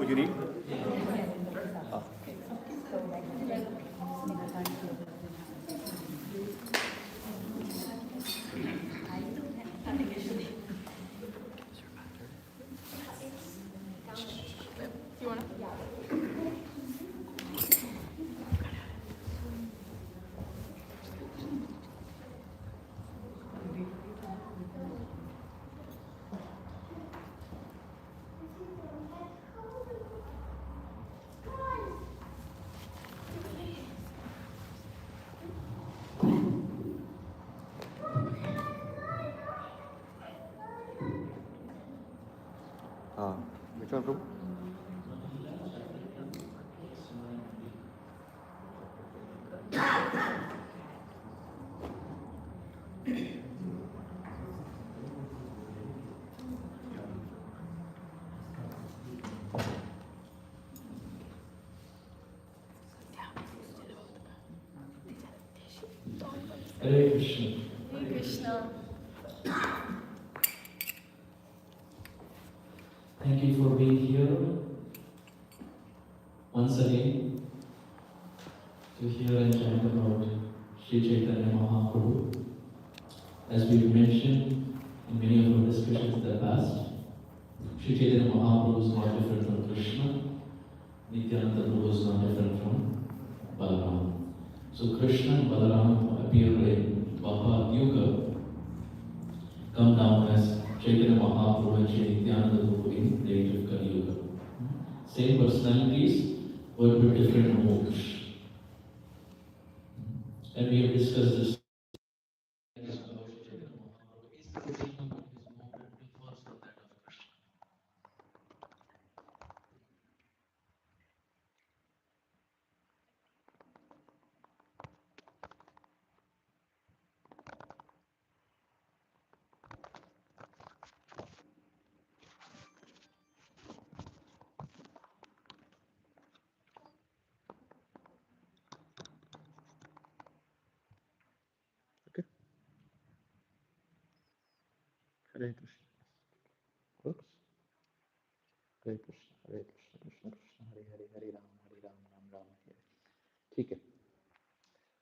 You need? Which one, Prabhu? Hare Krishna. Hare Krishna. Thank you for being here once again to hear and chant about Sri Chaitanya Mahaprabhu. As we've mentioned in many of our discussions in the past, Sri Chaitanya Mahaprabhu is not different from Krishna. Nityananda Prabhu is not different from Balaram. So Krishna and Balaram appear in Bhava Yuga, come down as Chaitanya Mahaprabhu and Sri Nityananda Prabhu in the age of Kali Yuga. Same personalities, but with different modes. And we have discussed this. Okay. Hare Krishna. Oops. Hare Krishna, Hare Krishna, Krishna Krishna, Hare Hare, Hare Ram, Ram Ram, Hare. Okay.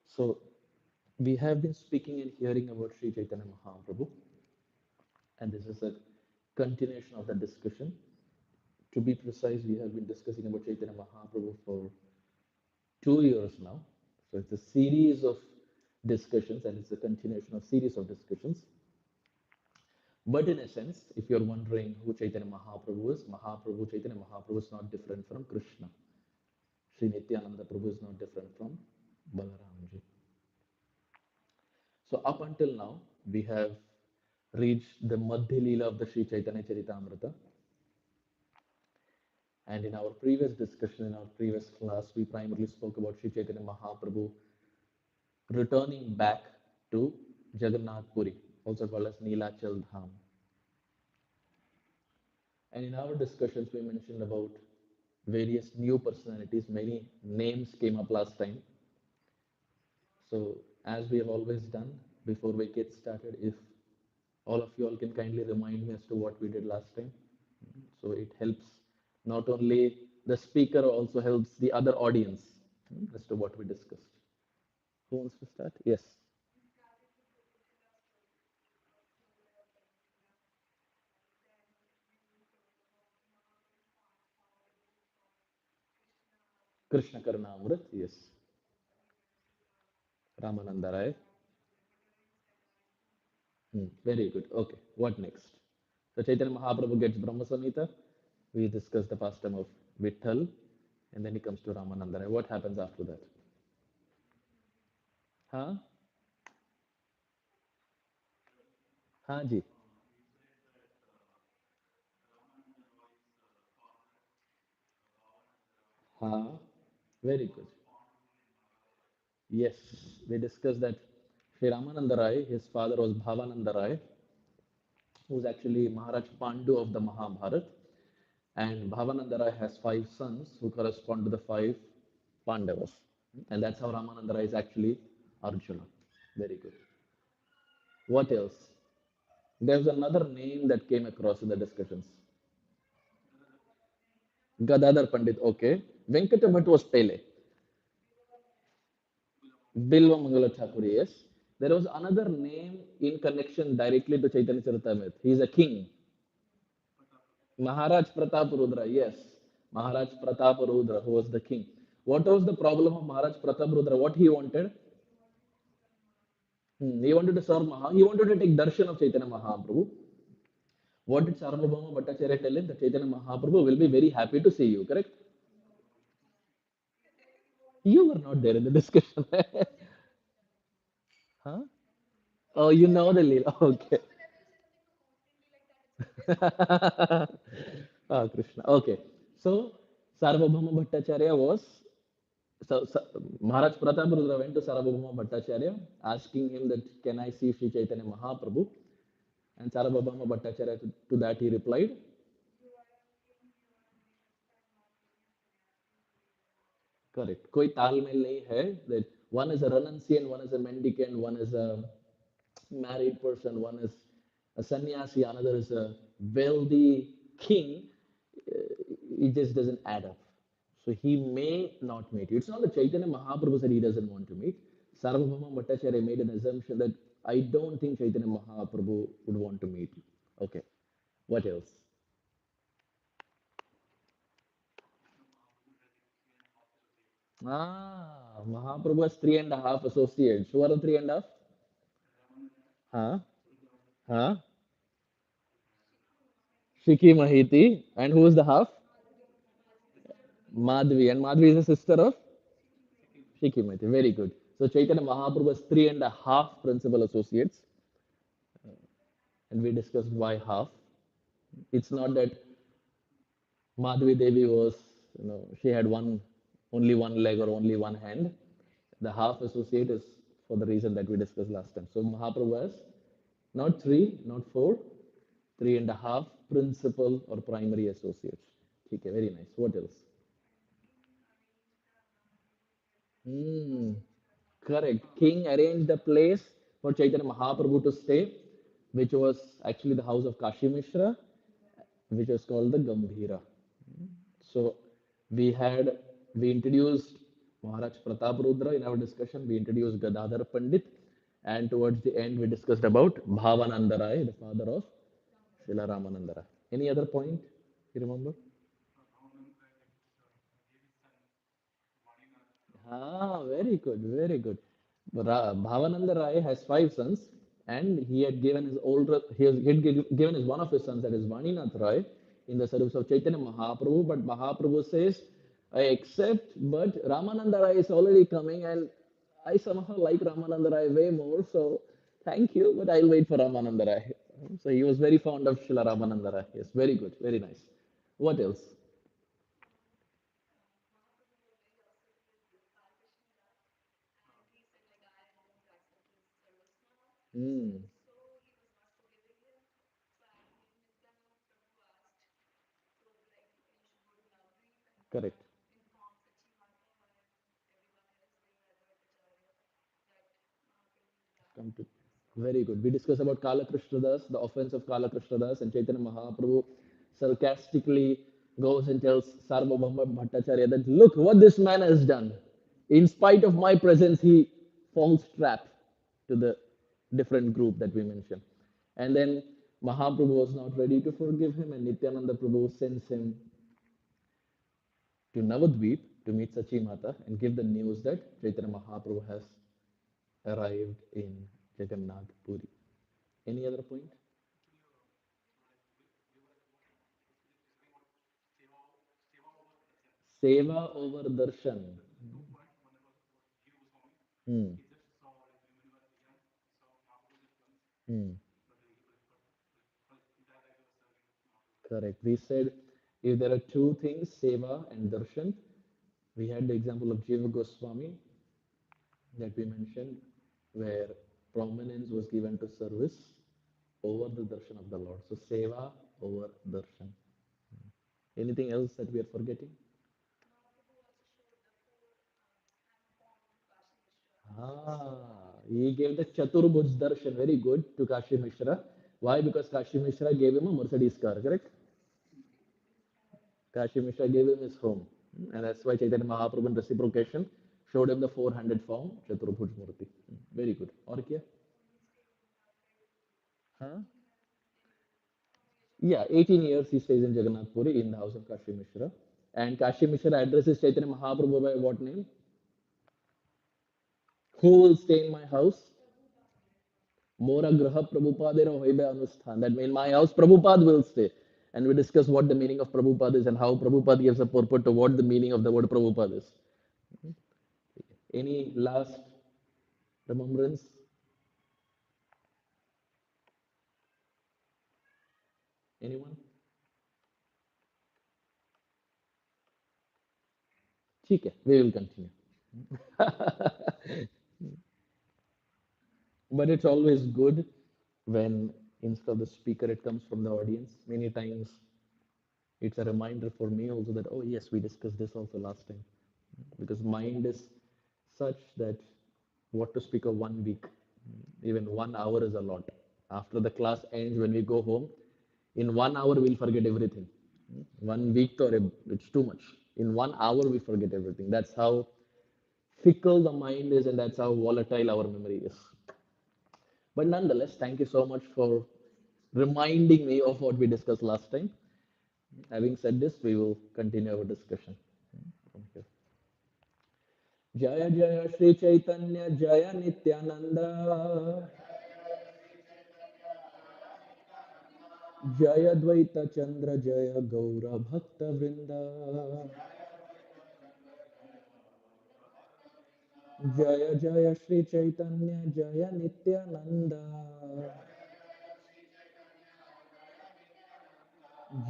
So we have been speaking and hearing about Sri Chaitanya Mahaprabhu, and this is a continuation of the discussion. To be precise, we have been discussing about Chaitanya Mahaprabhu for 2 years now. So it's a series of discussions, and it's a continuation of series of discussions. But in a sense, if you're wondering who Chaitanya Mahaprabhu is, Chaitanya Mahaprabhu is not different from Krishna. Sri Nityananda Prabhu is not different from Balaramji. So up until now, we have reached the Madhya Leela of the Sri Chaitanya Charitamrita. And in our previous discussion, in our previous class, we primarily spoke about Sri Chaitanya Mahaprabhu returning back to Jagannath Puri, also called as Neelachal Dham. And in our discussions, we mentioned about various new personalities. Many names came up last time. So, as we have always done, before we get started, if all of you all can kindly remind me as to what we did last time. So, it helps not only the speaker, also helps the other audience as to what we discussed. Who wants to start? Yes. Krishna Karnamrit, yes. Ramananda Rai. Very good. Okay, what next? So Chaitanya Mahaprabhu gets Brahma Samhita. We discuss the pastime of Vitthal, and then he comes to Ramananda Rai. What happens after that? Huh? Huh, ji? Huh? Very good. Yes, we discussed that Sri Ramananda Rai, his father was Bhavananda Rai, who is actually Maharaj Pandu of the Mahabharat. And Bhavananda Rai has 5 sons who correspond to the 5 Pandavas. And that's how Ramananda Rai is actually Arjuna. Very good. What else? There's another name that came across in the discussions. Gadadhar Pandit, okay. Venkata Bhatt was Pele. Bilva Mangala Thakur, yes. There was another name in connection directly to Chaitanya Charitamrita. He is a king. Maharaj Pratap Rudra, yes. Maharaj Pratap Rudra, who was the king. What was the problem of Maharaj Pratap Rudra? What he wanted? He wanted to serve Maha. He wanted to take darshan of Chaitanya Mahaprabhu. What did Sarvabhauma Bhattacharya tell him? That Chaitanya Mahaprabhu will be very happy to see you, correct? You were not there in the discussion. Huh? Oh, you know the Leela. Okay. Ah, Krishna. Okay. So, Sarvabhauma Bhattacharya was. So Maharaj Pratap Rudra went to Sarvabhauma Bhattacharya asking him that, can I see Sri Chaitanya Mahaprabhu? And Sarvabhauma Bhattacharya to that he replied, correct. कोई तालमेल नहीं है that one is a renunciant, one is a mendicant, one is a married person, one is a sannyasi, another is a wealthy king. It just doesn't add up. So he may not meet you. It's not that Chaitanya Mahaprabhu said he doesn't want to meet. Sarvabhauma Bhattacharya made an assumption that I don't think Chaitanya Mahaprabhu would want to meet you. Okay. What else? Ah, Mahaprabhu has three and a half associates. Who are the three and a half? Huh? Huh? Shiki Mahiti. And who is the half? Madhvi. And Madhvi is the sister of Shiki Mahiti. Very good. So Chaitanya Mahaprabhu has three and a half principal associates. And we discussed why half. It's not that Madhvi Devi was, she had only one leg or only one hand. The half associate is for the reason that we discussed last time. So Mahaprabhu has not three, not four, three and a half principal or primary associates. Okay, very nice. What else? Hmm. Correct. King arranged a place for Chaitanya Mahaprabhu to stay, which was actually the house of Kashi Mishra, which was called the Gambhira. So we introduced Maharaj Pratap Rudra in our discussion. We introduced Gadadhar Pandit, and towards the end we discussed about Bhavananda Rai, the father of Srila Ramananda Rai. Any other point you remember? Ah, very good, very good. Bhavananda Rai has five sons, and he had given his older, he had given his one of his sons, that is Vaninath Rai, in the service of Chaitanya Mahaprabhu. But Mahaprabhu says, I accept, but Ramananda Rai is already coming, and I somehow like Ramananda Rai way more. So thank you, but I'll wait for Ramananda Rai. So he was very fond of Srila Ramananda Rai. Yes, very good, very nice. What else? Hmm, correct. Come to very good. We discussed about Kala Krishna Das, the offense of Kala Krishna Das, and Chaitanya Mahaprabhu sarcastically goes and tells Sarvabhauma Bhattacharya that look what this man has done. In spite of my presence, he falls trap to the different group that we mentioned. And then Mahaprabhu was not ready to forgive him, and Nityananda Prabhu sends him to Navadvip to meet Sachi Mata and give the news that Chaitanya Mahaprabhu has arrived in Jagannath Puri. Any other point? Seva over darshan. Hmm. Hmm. Correct. We said if there are two things, seva and darshan, we had the example of Jiva Goswami that we mentioned, where prominence was given to service over the darshan of the Lord. So seva over darshan. Anything else that we are forgetting? He gave the Chaturbhuj darshan, very good, to Kashi Mishra. Why? Because Kashi Mishra gave him a Mercedes car, correct? Kashi Mishra gave him his home. And that's why Chaitanya Mahaprabhu in reciprocation showed him the four-handed form, Chaturbhuj Murti. Very good. Or kya? Huh? Yeah, 18 years he stays in Jagannath Puri in the house of Kashi Mishra. And Kashi Mishra addresses Chaitanya Mahaprabhu by what name? Who will stay in my house? Mora Graha Prabhupadera Hoibe Anusthan. That means my house Prabhupada will stay. And we discuss what the meaning of Prabhupada is and how Prabhupada gives a purport to what the meaning of the word Prabhupada is. Any last remembrance? Anyone? ठीक है, we will continue. But it's always good when instead of the speaker it comes from the audience. Many times it's a reminder for me also that, oh yes, we discussed this also last time. Because mind is such that what to speak of 1 week, even 1 hour is a lot. After the class ends, when we go home, in 1 hour we'll forget everything. 1 week or it's too much. In 1 hour we forget everything. That's how fickle the mind is, and that's how volatile our memory is. But nonetheless, thank you so much for reminding me of what we discussed last time. Having said this, we will continue our discussion from here. Jaya Jaya Shri Chaitanya Jaya Nityananda Jaya Dvaita Chandra Jaya Gaura Bhakta Vrinda Jaya Jaya Shri Chaitanya Jaya Nityananda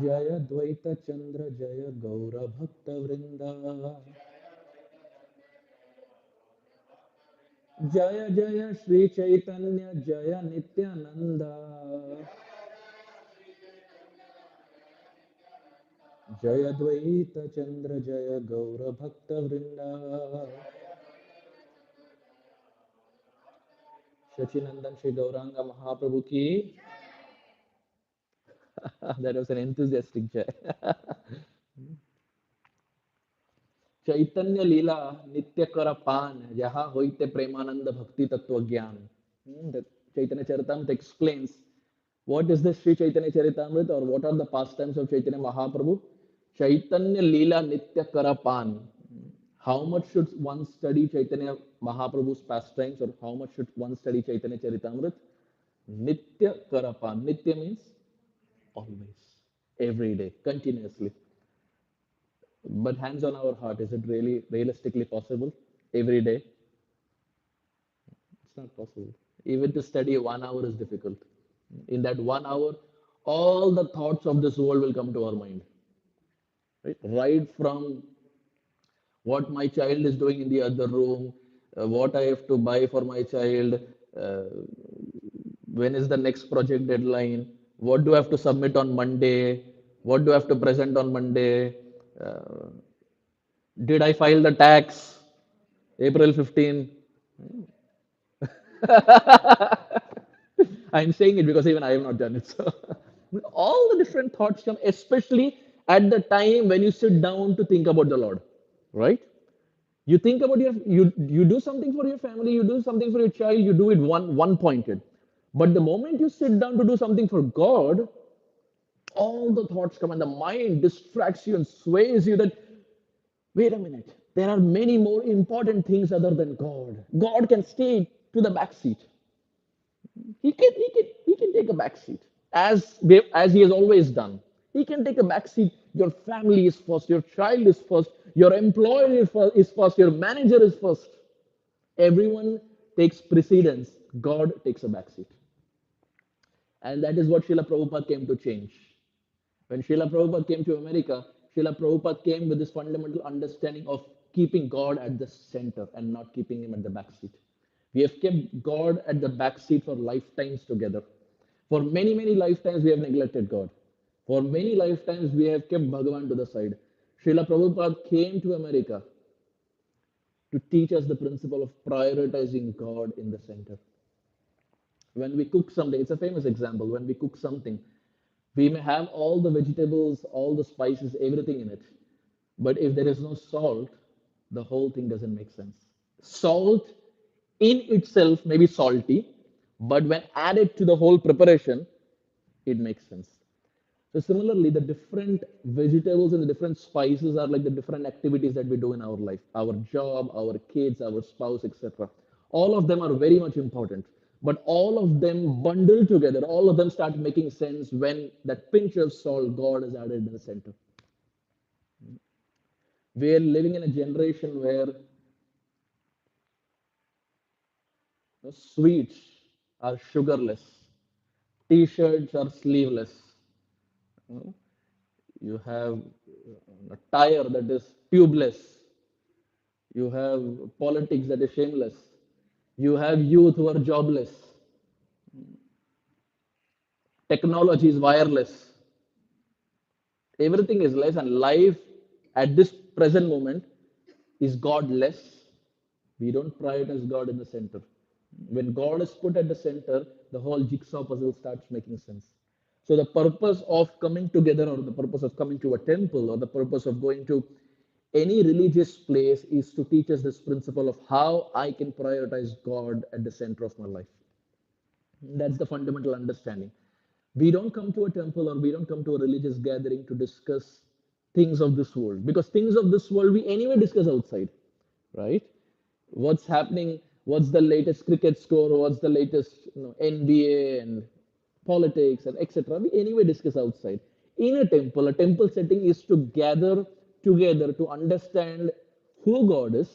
Jaya Dvaita Chandra Jaya Gaura Bhakta Vrinda Jaya Jaya Shri Chaitanya Jaya Nityananda Jaya Dvaita Chandra Jaya Gaura Bhakta Vrinda Shachinandan Shri Gauranga Mahaprabhu ki that was an enthusiastic jay. Chaitanya Leela Nitya Karapan Yaha Hoite Premananda Bhakti Tattva Gyan. The Chaitanya Charitamrita explains what is this Sri Chaitanya Charitamrita or what are the pastimes of Chaitanya Mahaprabhu. Chaitanya Leela Nitya Karapan. How much should one study Chaitanya Mahaprabhu's pastimes or how much should one study Chaitanya Charitamrita? Nitya Karapan. Nitya means always, every day, continuously. But hands on our heart, is it really realistically possible? Every day? It's not possible. Even to study 1 hour is difficult. In that 1 hour, all the thoughts of this world will come to our mind. Right from what my child is doing in the other room, what I have to buy for my child, uh, when is the next project deadline, what do I have to submit on Monday, what do I have to present on Monday, uh, did I file the tax April 15? I'm saying it because even I have not done it. So all the different thoughts come, especially at the time when you sit down to think about the Lord, right? You think about you do something for your family, you do something for your child, you do it one pointed. But the moment you sit down to do something for God, all the thoughts come and the mind distracts you and sways you that wait a minute, there are many more important things other than God. God can stay to the back seat. He can take a back seat as he has always done. He can take a back seat. Your family is first, your child is first, your employer is first, your manager is first. Everyone takes precedence. God takes a back seat. And that is what Srila Prabhupada came to change. When Srila Prabhupada came to America, Srila Prabhupada came with this fundamental understanding of keeping God at the center and not keeping him at the back seat. We have kept God at the back seat for lifetimes together. For many, many lifetimes, we have neglected God. For many lifetimes, we have kept Bhagavan to the side. Srila Prabhupada came to America to teach us the principle of prioritizing God in the center. When we cook something, it's a famous example. When we cook something, We may have all the vegetables, all the spices, everything in it. But if there is no salt, the whole thing doesn't make sense. Salt in itself may be salty, but when added to the whole preparation, it makes sense. So similarly, the different vegetables and the different spices are like the different activities that we do in our life, our job, our kids, our spouse, etc. All of them are very much important, but all of them bundled together, all of them start making sense when that pinch of salt God is added in the center. We are living in a generation where sweets are sugarless, t-shirts are sleeveless, you have a tire that is tubeless, you have politics that is shameless, you have youth who are jobless, technology is wireless, everything is less, and life at this present moment is godless. We don't prioritize God in the center. When God is put at the center, the whole jigsaw puzzle starts making sense. So the purpose of coming together, or the purpose of coming to a temple, or the purpose of going to any religious place is to teach us this principle of how I can prioritize God at the center of my life. That's the fundamental understanding. We don't come to a temple, or we don't come to a religious gathering to discuss things of this world, because things of this world we anyway discuss outside, right? What's happening, what's the latest cricket score, what's the latest NBA and politics and etc. We anyway discuss outside. In a temple setting is to gather together to understand who God is,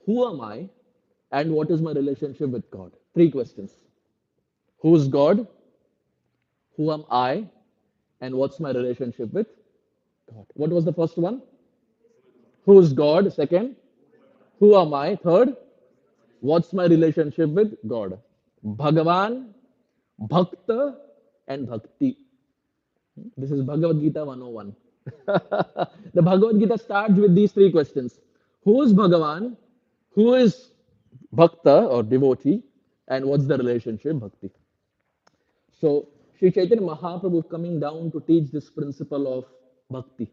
who am I, and what is my relationship with God. Three questions. Who is God? Who am I? And what's my relationship with God? What was the first one? Who is God? Second, who am I? Third, what's my relationship with God? Bhagavan, Bhakta, and Bhakti. This is Bhagavad Gita 101. The Bhagavad Gita starts with these three questions. Who is Bhagavan? Who is Bhakta or devotee? And what's the relationship? Bhakti. So, Sri Chaitanya Mahaprabhu coming down to teach this principle of bhakti.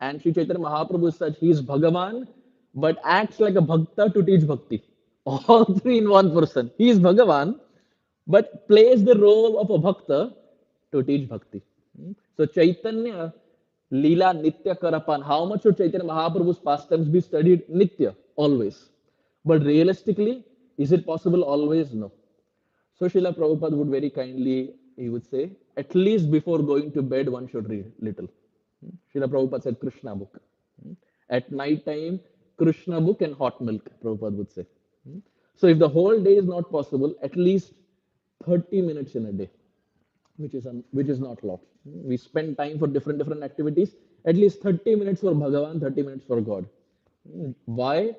And Sri Chaitanya Mahaprabhu said he is Bhagavan, but acts like a bhakta to teach bhakti. All three in one person. He is Bhagavan, but plays the role of a bhakta to teach bhakti. So Chaitanya Leela Nitya Karapan. How much should Chaitanya Mahaprabhu's pastimes be studied? Nitya, always. But realistically, is it possible always? No. So Srila Prabhupada would very kindly, he would say, at least before going to bed, one should read little. Srila Prabhupada said Krishna book. At night time, Krishna book and hot milk, Prabhupada would say. So if the whole day is not possible, at least 30 minutes in a day, which is not a lot. We spend time for different activities. At least 30 minutes for Bhagavan, 30 minutes for God. Why?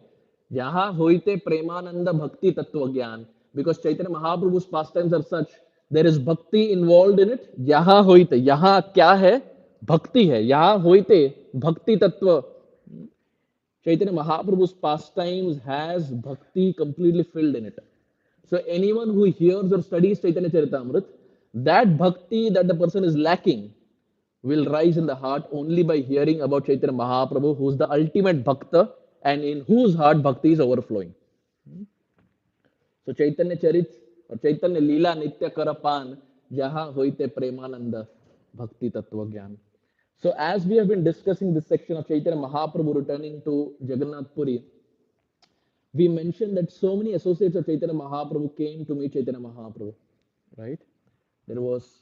Yaha hoite premananda bhakti tattva gyan. Because Chaitanya Mahaprabhu's pastimes are such, there is bhakti involved in it. Yaha hoite. Yaha kya hai? Bhakti hai. Yaha hoite bhakti tattva. Chaitanya Mahaprabhu's pastimes has bhakti completely filled in it. So anyone who hears or studies Chaitanya Charitamrita, that bhakti that the person is lacking will rise in the heart only by hearing about Chaitanya Mahaprabhu, who is the ultimate bhakta and in whose heart bhakti is overflowing. So Chaitanya Charit or Chaitanya Leela Nitya Karapan, Jaha Hoite Premananda Bhakti Tattva Gyan. So as we have been discussing this section of Chaitanya Mahaprabhu returning to Jagannath Puri, we mentioned that so many associates of Chaitanya Mahaprabhu came to meet Chaitanya Mahaprabhu, right? There was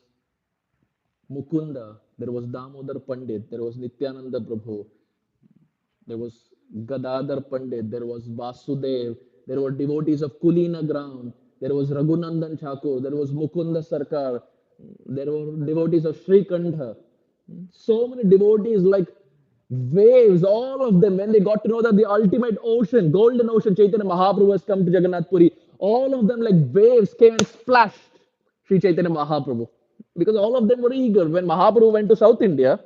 Mukunda, there was Damodar Pandit, there was Nityananda Prabhu, there was Gadadhar Pandit, there was Vasudev, there were devotees of Kulina Gram, there was Raghunandan Thakur, there was Mukunda Sarkar, there were devotees of Sri Kandha. So many devotees like waves, all of them, when they got to know that the ultimate ocean, golden ocean, Chaitanya Mahaprabhu has come to Jagannath Puri, all of them like waves came and splashed Sri Chaitanya Mahaprabhu. Because all of them were eager. When Mahaprabhu went to South India,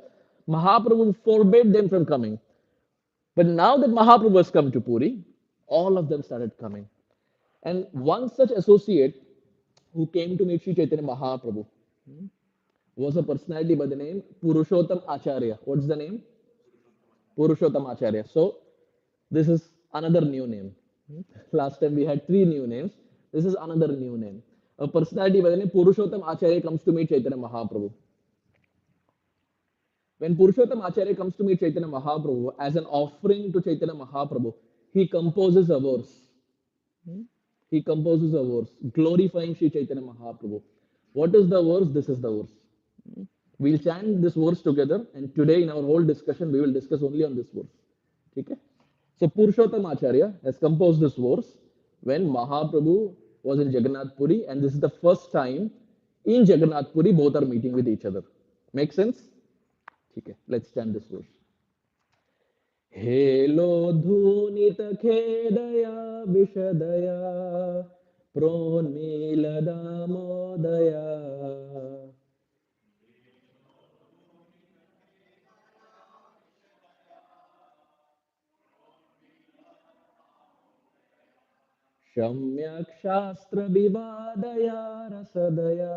Mahaprabhu forbade them from coming. But now that Mahaprabhu has come to Puri, all of them started coming. And one such associate who came to meet Sri Chaitanya Mahaprabhu was a personality by the name Purushottam Acharya. What's the name? Purushottam Acharya. So this is another new name. Last time we had three new names. This is another new name. A personality by the name Purushottam Acharya comes to meet Chaitanya Mahaprabhu. When Purushottam Acharya comes to meet Chaitanya Mahaprabhu as an offering to Chaitanya Mahaprabhu, he composes a verse. He composes a verse glorifying Sri Chaitanya Mahaprabhu. What is the verse? This is the verse. We'll chant this verse together, and today in our whole discussion, we will discuss only on this verse. Okay? So Purushottam Acharya has composed this verse when Mahaprabhu was in Jagannath Puri, and this is the first time in Jagannath Puri both are meeting with each other. Make sense? Okay, let's chant this verse. हेलोद्धूनितखेदया विशदया प्रोन्मीलदामोदया सम्यक् शास्त्रविवादया रसदया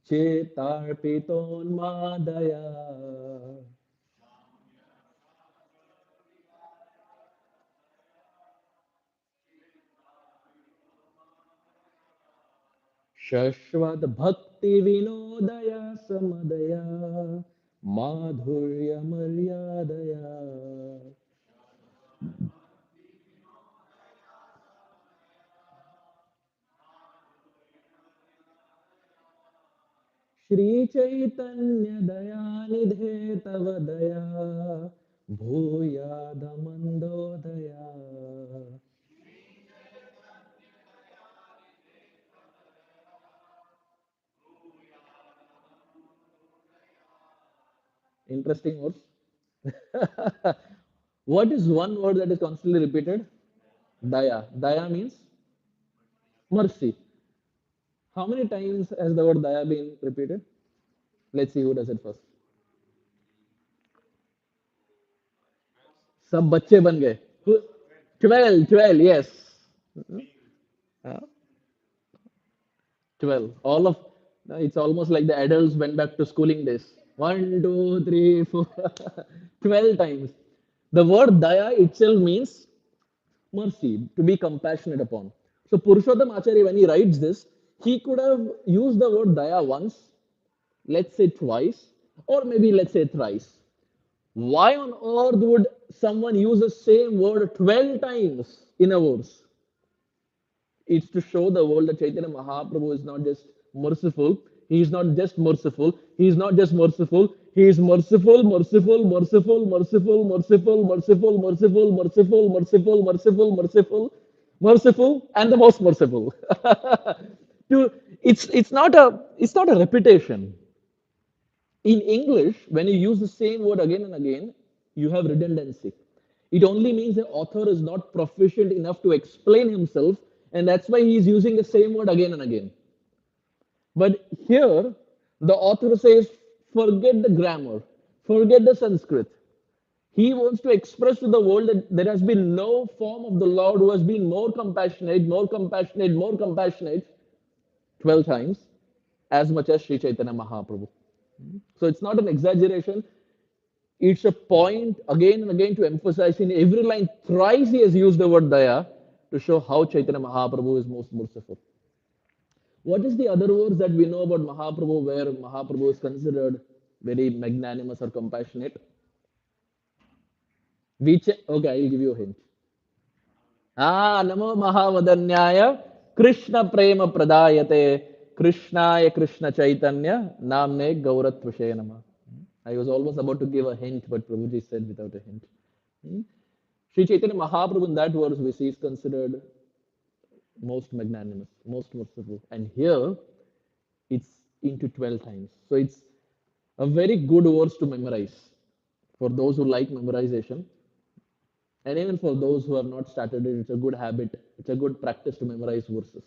चेतार्पितोन्मादया शश्वद्भक्तिविनोदया समदया माधुर्यमर्यादया श्रीचैतन्यदयानिधे तव दया भूयादमन्दोदया Interesting words. What is one word that is constantly repeated? Daya. Daya means mercy. How many times has the word daya been repeated? Let's see who does it first. सब बच्चे बन गए. 12, 12, yes. 12. All of it's almost like the adults went back to schooling days. 1, 2, 3, 4, 12 times. The word daya itself means mercy, to be compassionate upon. So Purushottam Acharya, when he writes this, he could have used the word daya once, let's say twice, or maybe let's say thrice. Why on earth would someone use the same word 12 times in a verse? It's to show the world that Chaitanya Mahaprabhu is not just merciful. He is not just merciful. He is not just merciful. He is merciful, merciful, merciful, merciful, merciful, merciful, merciful, merciful, merciful, merciful, merciful, merciful, and the most merciful. to it's not a repetition. In English, when you use the same word again and again, you have redundancy. It only means the author is not proficient enough to explain himself, and that's why he is using the same word again and again. But here, the author says, forget the grammar, forget the Sanskrit. He wants to express to the world that there has been no form of the Lord who has been more compassionate, more compassionate, more compassionate 12 times as much as Sri Chaitanya Mahaprabhu. So it's not an exaggeration. It's a point again and again to emphasize in every line. Thrice he has used the word daya to show how Chaitanya Mahaprabhu is most merciful. What is the other words that we know about Mahaprabhu where Mahaprabhu is considered very magnanimous or compassionate? Okay, I'll give you a hint. Namo Mahavadanyaya Krishna Prema Pradayate Krishnaya Krishna Chaitanya Namne Gauratvashe Nama. I was almost about to give a hint, but Prabhuji said without a hint. Sri Chaitanya Mahaprabhu in that verse we see is considered most magnanimous, most merciful. And here it's into 12 times. So it's a very good verse to memorize for those who like memorization. And even for those who have not started it, it's a good habit, it's a good practice to memorize verses.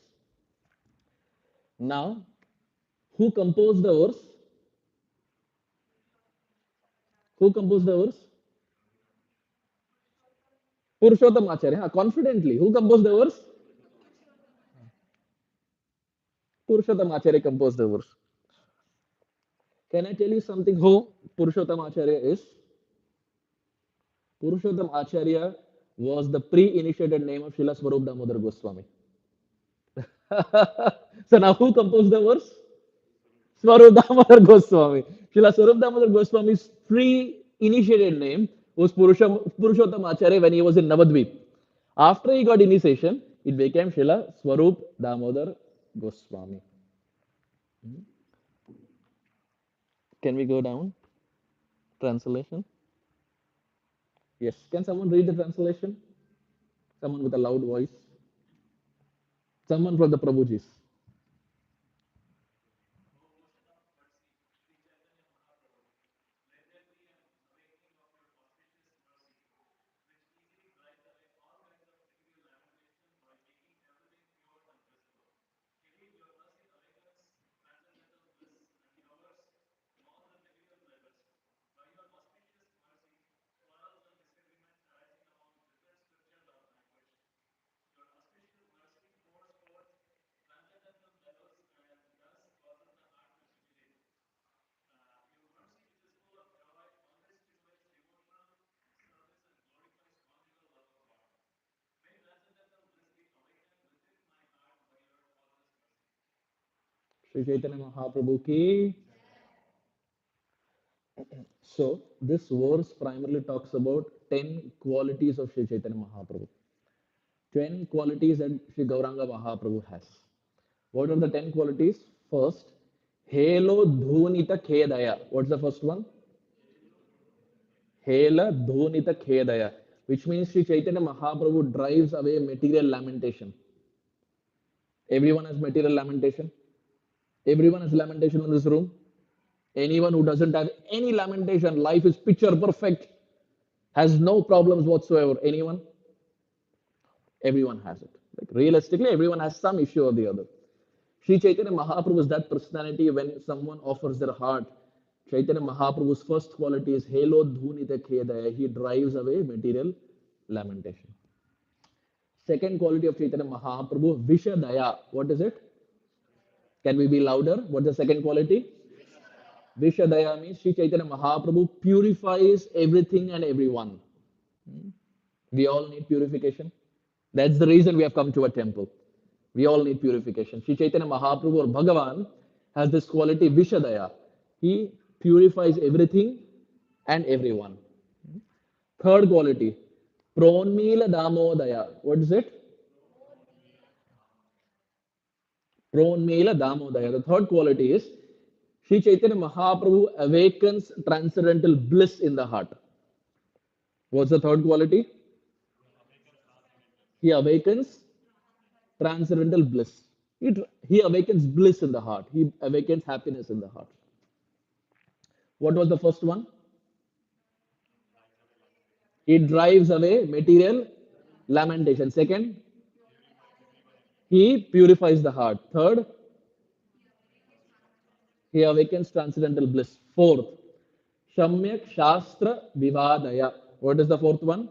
Now, who composed the verse? Who composed the verse? Purushottam Acharya. Confidently, who composed the verse? Purushottam Acharya composed the verse. Can I tell you something who Purushottam Acharya is? Purushottam Acharya was the pre-initiated name of Srila Swarup Damodar Goswami. So now who composed the verse? Swarup Damodar Goswami. Srila Swarup Damodar Goswami's pre-initiated name was Purushottam Acharya when he was in Navadvip. After he got initiation, it became Srila Swarup Damodar Goswami. Can we go down? Translation? Yes. Can someone read the translation? Someone with a loud voice? Someone from the Prabhujis. Sri Chaitanya Mahaprabhu ki. So this verse primarily talks about 10 qualities of Sri Chaitanya Mahaprabhu. 10 qualities that Sri Gauranga Mahaprabhu has. What are the 10 qualities? First, Helo Dhunita Khedaya. What's the first one? Hela Dhunita Khedaya, which means Sri Chaitanya Mahaprabhu drives away material lamentation. Everyone has material lamentation. Everyone has lamentation in this room. Anyone who doesn't have any lamentation, life is picture perfect, has no problems whatsoever. Anyone? Everyone has it. Like realistically, everyone has some issue or the other. Sri Chaitanya Mahaprabhu is that personality when someone offers their heart. Chaitanya Mahaprabhu's first quality is Helo Dhunita Khedaya. He drives away material lamentation. Second quality of Chaitanya Mahaprabhu, Vishadaya. What is it? Can we be louder? What's the second quality? Vishadaya means Sri Chaitanya Mahaprabhu purifies everything and everyone. We all need purification. That's the reason we have come to a temple. We all need purification. Sri Chaitanya Mahaprabhu or Bhagavan has this quality Vishadaya. He purifies everything and everyone. Third quality, Pronmila Damodaya. What is it? Pronmila Damodaya. The third quality is Sri Chaitanya Mahaprabhu awakens transcendental bliss in the heart. What's the third quality? He awakens transcendental bliss. He awakens bliss in the heart. He awakens happiness in the heart. What was the first one? He drives away material lamentation. Second, he purifies the heart. Third, he awakens transcendental bliss. Fourth, Shamyak Shastra Vivadaya. What is the fourth one?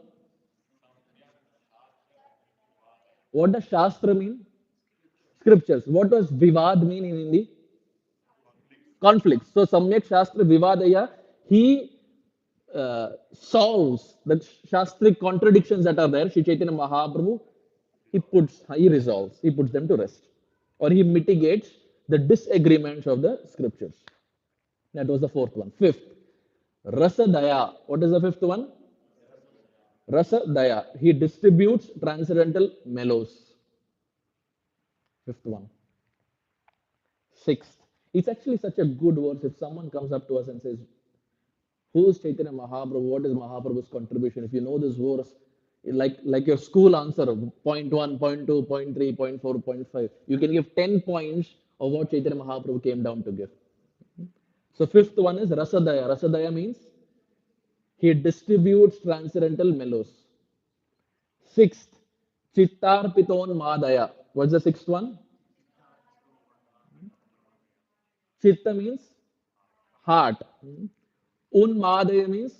What does Shastra mean? Scriptures. What does Vivad mean in Hindi? Conflicts. So Samyak Shastra Vivadaya, he solves the Shastric contradictions that are there. Sri Chaitanya Mahaprabhu, he resolves, he puts them to rest. Or he mitigates the disagreements of the scriptures. That was the fourth one. Fifth, Rasa Daya. What is the fifth one? Rasa Daya. He distributes transcendental mellows. Fifth one. Sixth. It's actually such a good verse. If someone comes up to us and says, who is Chaitanya Mahaprabhu? What is Mahaprabhu's contribution? If you know this verse, like your school answer, point 1, point 2, point 3, point 4, point 5, you can give 10 points of what Chaitanya Mahaprabhu came down to give. So fifth one is Rasadaya. Rasadaya means he distributes transcendental mellows. Sixth, Chittarpiton Madaya. What's the sixth one? Chitta means heart. Unmadaya means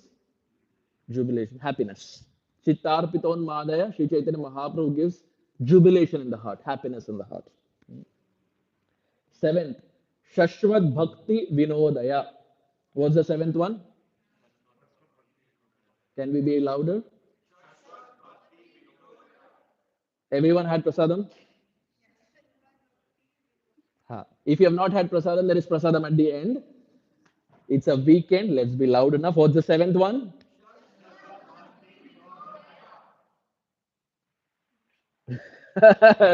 jubilation, happiness. Chittarpiton Madaya, Sri Chaitanya Mahaprabhu gives jubilation in the heart, happiness in the heart. Seventh, Shashwat Bhakti Vinodaya. What's the seventh one? Can we be louder? Everyone had prasadam? Ha. If you have not had prasadam, there is prasadam at the end. It's a weekend. Let's be loud enough. What's the seventh one?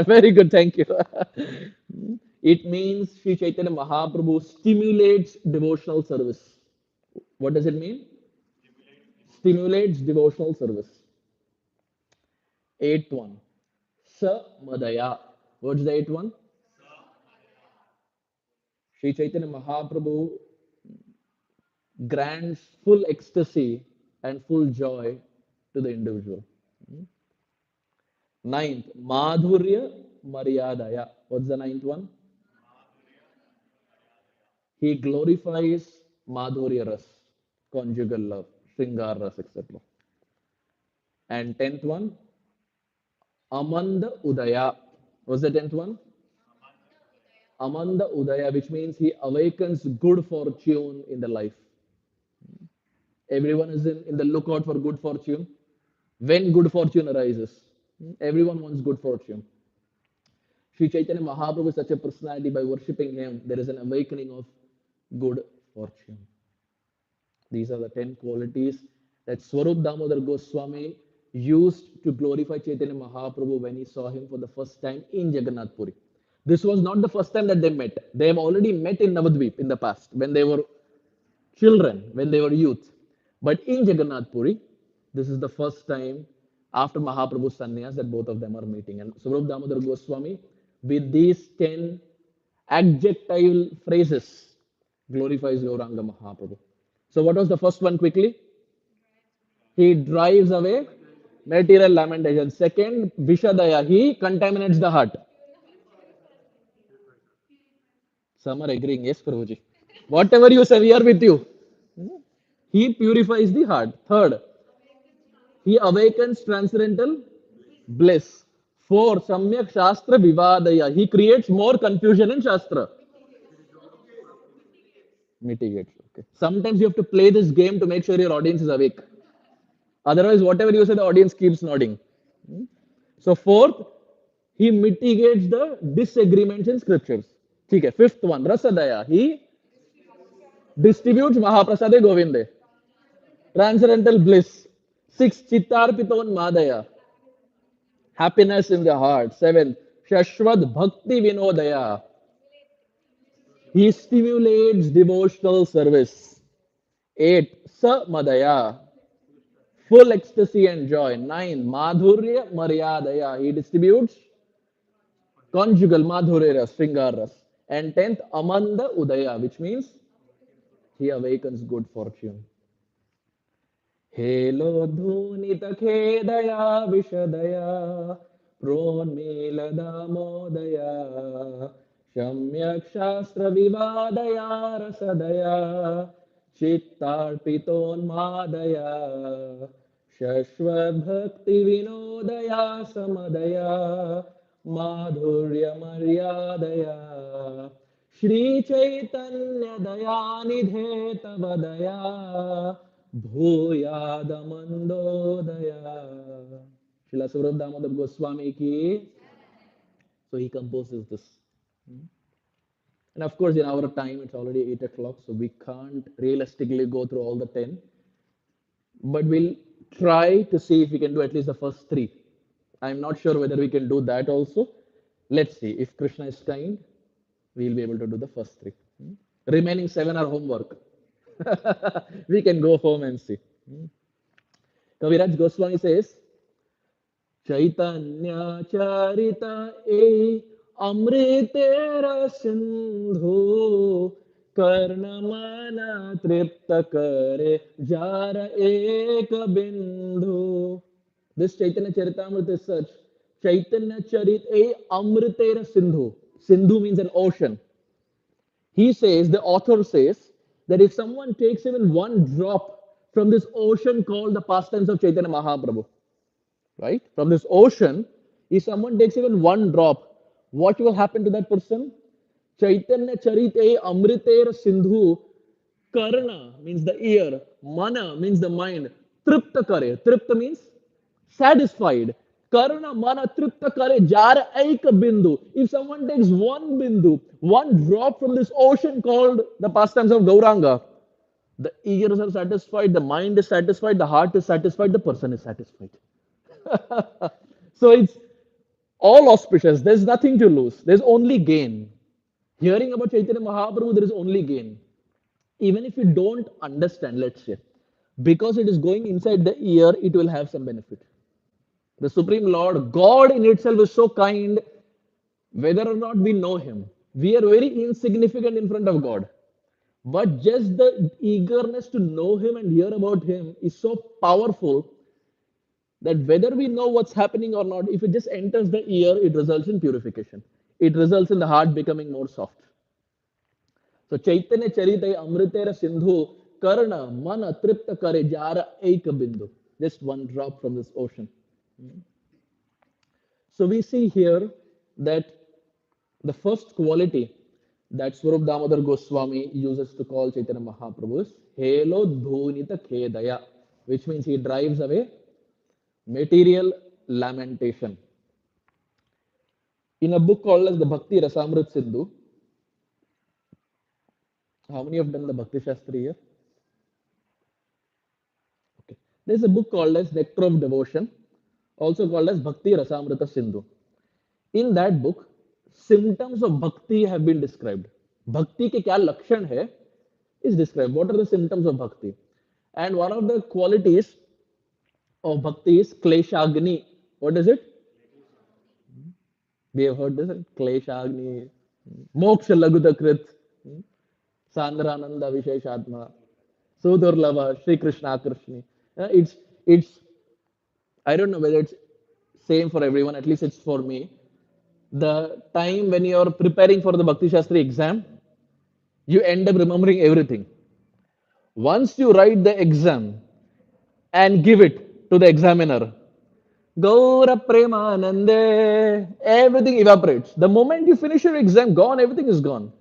Very good. Thank you. It means Sri Chaitanya Mahaprabhu stimulates devotional service. What does it mean? Stimulates devotional service. Eighth one. Sa Madaya. What's the eighth one? Sri Chaitanya Mahaprabhu grants full ecstasy and full joy to the individual. Ninth, Madhurya Maryadaya. What's the ninth one? He glorifies Madhurya Ras, conjugal love, Shringar Ras, etc. And tenth one, Amanda Udaya. What's the tenth one? Amanda Udaya, which means he awakens good fortune in the life. Everyone is in the lookout for good fortune. When good fortune arises, everyone wants good fortune. Sri Chaitanya Mahaprabhu is such a personality. By worshipping him, there is an awakening of good fortune. These are the 10 qualities that Swarup Damodar Goswami used to glorify Chaitanya Mahaprabhu when he saw him for the first time in Jagannath Puri. This was not the first time that they met. They have already met in Navadvip in the past when they were children, when they were youth. But in Jagannath Puri, this is the first time after Mahaprabhu's sannyas that both of them are meeting. And Swarup Damodar Goswami, with these 10 adjective phrases, glorifies Gauranga Mahaprabhu. So, what was the first one quickly? He drives away material lamentation. Second, Vishadaya, he contaminates the heart. Some are agreeing, yes, Prabhuji. Whatever you say, we are with you. He purifies the heart. Third, he awakens transcendental bliss. Four, Samyak Shastra Vivadaya. He creates more confusion in Shastra. Mitigates. Okay. Sometimes you have to play this game to make sure your audience is awake. Otherwise, whatever you say, the audience keeps nodding. So, fourth, he mitigates the disagreements in scriptures. Okay. Fifth one, Rasadaya. He distributes Mahaprasade Govinde. Transcendental bliss. Six, Chittarpiton Madaya. Happiness in the heart. Seventh, Shashwat Bhakti Vinodaya. He stimulates devotional service. Eight, Sa Madaya. Full ecstasy and joy. Nine, Madhurya Maryadaya. He distributes conjugal Madhurya Ras, Shringar Ras. And tenth, Amanda Udaya, which means he awakens good fortune. हेलोद्धूनितखेदया विशदया प्रोन्मीलदामोदया सम्यक् शास्त्रविवादया रसदया चित्तार्पितोन्मादया शश्वद्भक्तिविनोदया समदया माधुर्यमर्यादया श्रीचैतन्यदयानिधे तव दया भूयादमन्दोदया. Srila Swarup Damodar Goswami ki. So he composes this. And of course, in our time, it's already 8 o'clock, so we can't realistically go through all the 10. But we'll try to see if we can do at least the first three. I'm not sure whether we can do that also. Let's see. If Krishna is kind, we'll be able to do the first three. Remaining seven are homework. We can go home and see. Kaviraj Goswami says, Chaitanya Charita E Amritera Sindhu Karnamana Tripta Kare Jara Eka Bindhu. This Chaitanya Charitamrita is such. Chaitanya Charit E Amritera Sindhu. Sindhu means an ocean. He says, the author says, that if someone takes even one drop from this ocean called the pastimes of Chaitanya Mahaprabhu, right? From this ocean, if someone takes even one drop, what will happen to that person? Chaitanya Charite Amritera Sindhu Karna means the ear. Mana means the mind. Tripta kare. Tripta means satisfied. Karna mana tripta kare jar aika bindu. If someone takes one bindu, one drop from this ocean called the pastimes of Gauranga, the ears are satisfied, the mind is satisfied, the heart is satisfied, the person is satisfied. So it's all auspicious. There's nothing to lose. There's only gain. Hearing about Chaitanya Mahaprabhu, there is only gain. Even if you don't understand, let's say, because it is going inside the ear, it will have some benefit. The Supreme Lord, God in itself is so kind, whether or not we know Him. We are very insignificant in front of God. But just the eagerness to know Him and hear about Him is so powerful that whether we know what's happening or not, if it just enters the ear, it results in purification. It results in the heart becoming more soft. So Chaitanya Charitaya Amritera Sindhu Karna Mana Tripta Kare Jara Eika Bindu. Just one drop from this ocean. So we see here that the first quality that Swarup Damodar Goswami uses to call Chaitanya Mahaprabhu is Helo Dhunita Khedaya, which means he drives away material lamentation. In a book called as the Bhakti Rasamrit Sindhu, how many have done the Bhakti Shastri here? Okay. There's a book called as Nectar of Devotion, also called as Bhakti Rasamrita Sindhu. In that book, symptoms of bhakti have been described. Bhakti के क्या लक्षण है is described. What are the symptoms of bhakti? And one of the qualities of bhakti is kleshagni. What is it? We have heard this. Kleshagni, moksha lagudakrit, sandrananda visheshatma, sudurlava, Sri Krishna Krishni. It's I don't know whether it's same for everyone. At least it's for me. The time when you're preparing for the Bhakti Shastri exam, you end up remembering everything. Once you write the exam and give it to the examiner, Gaura Premanande, everything evaporates. The moment you finish your exam, gone, everything is gone.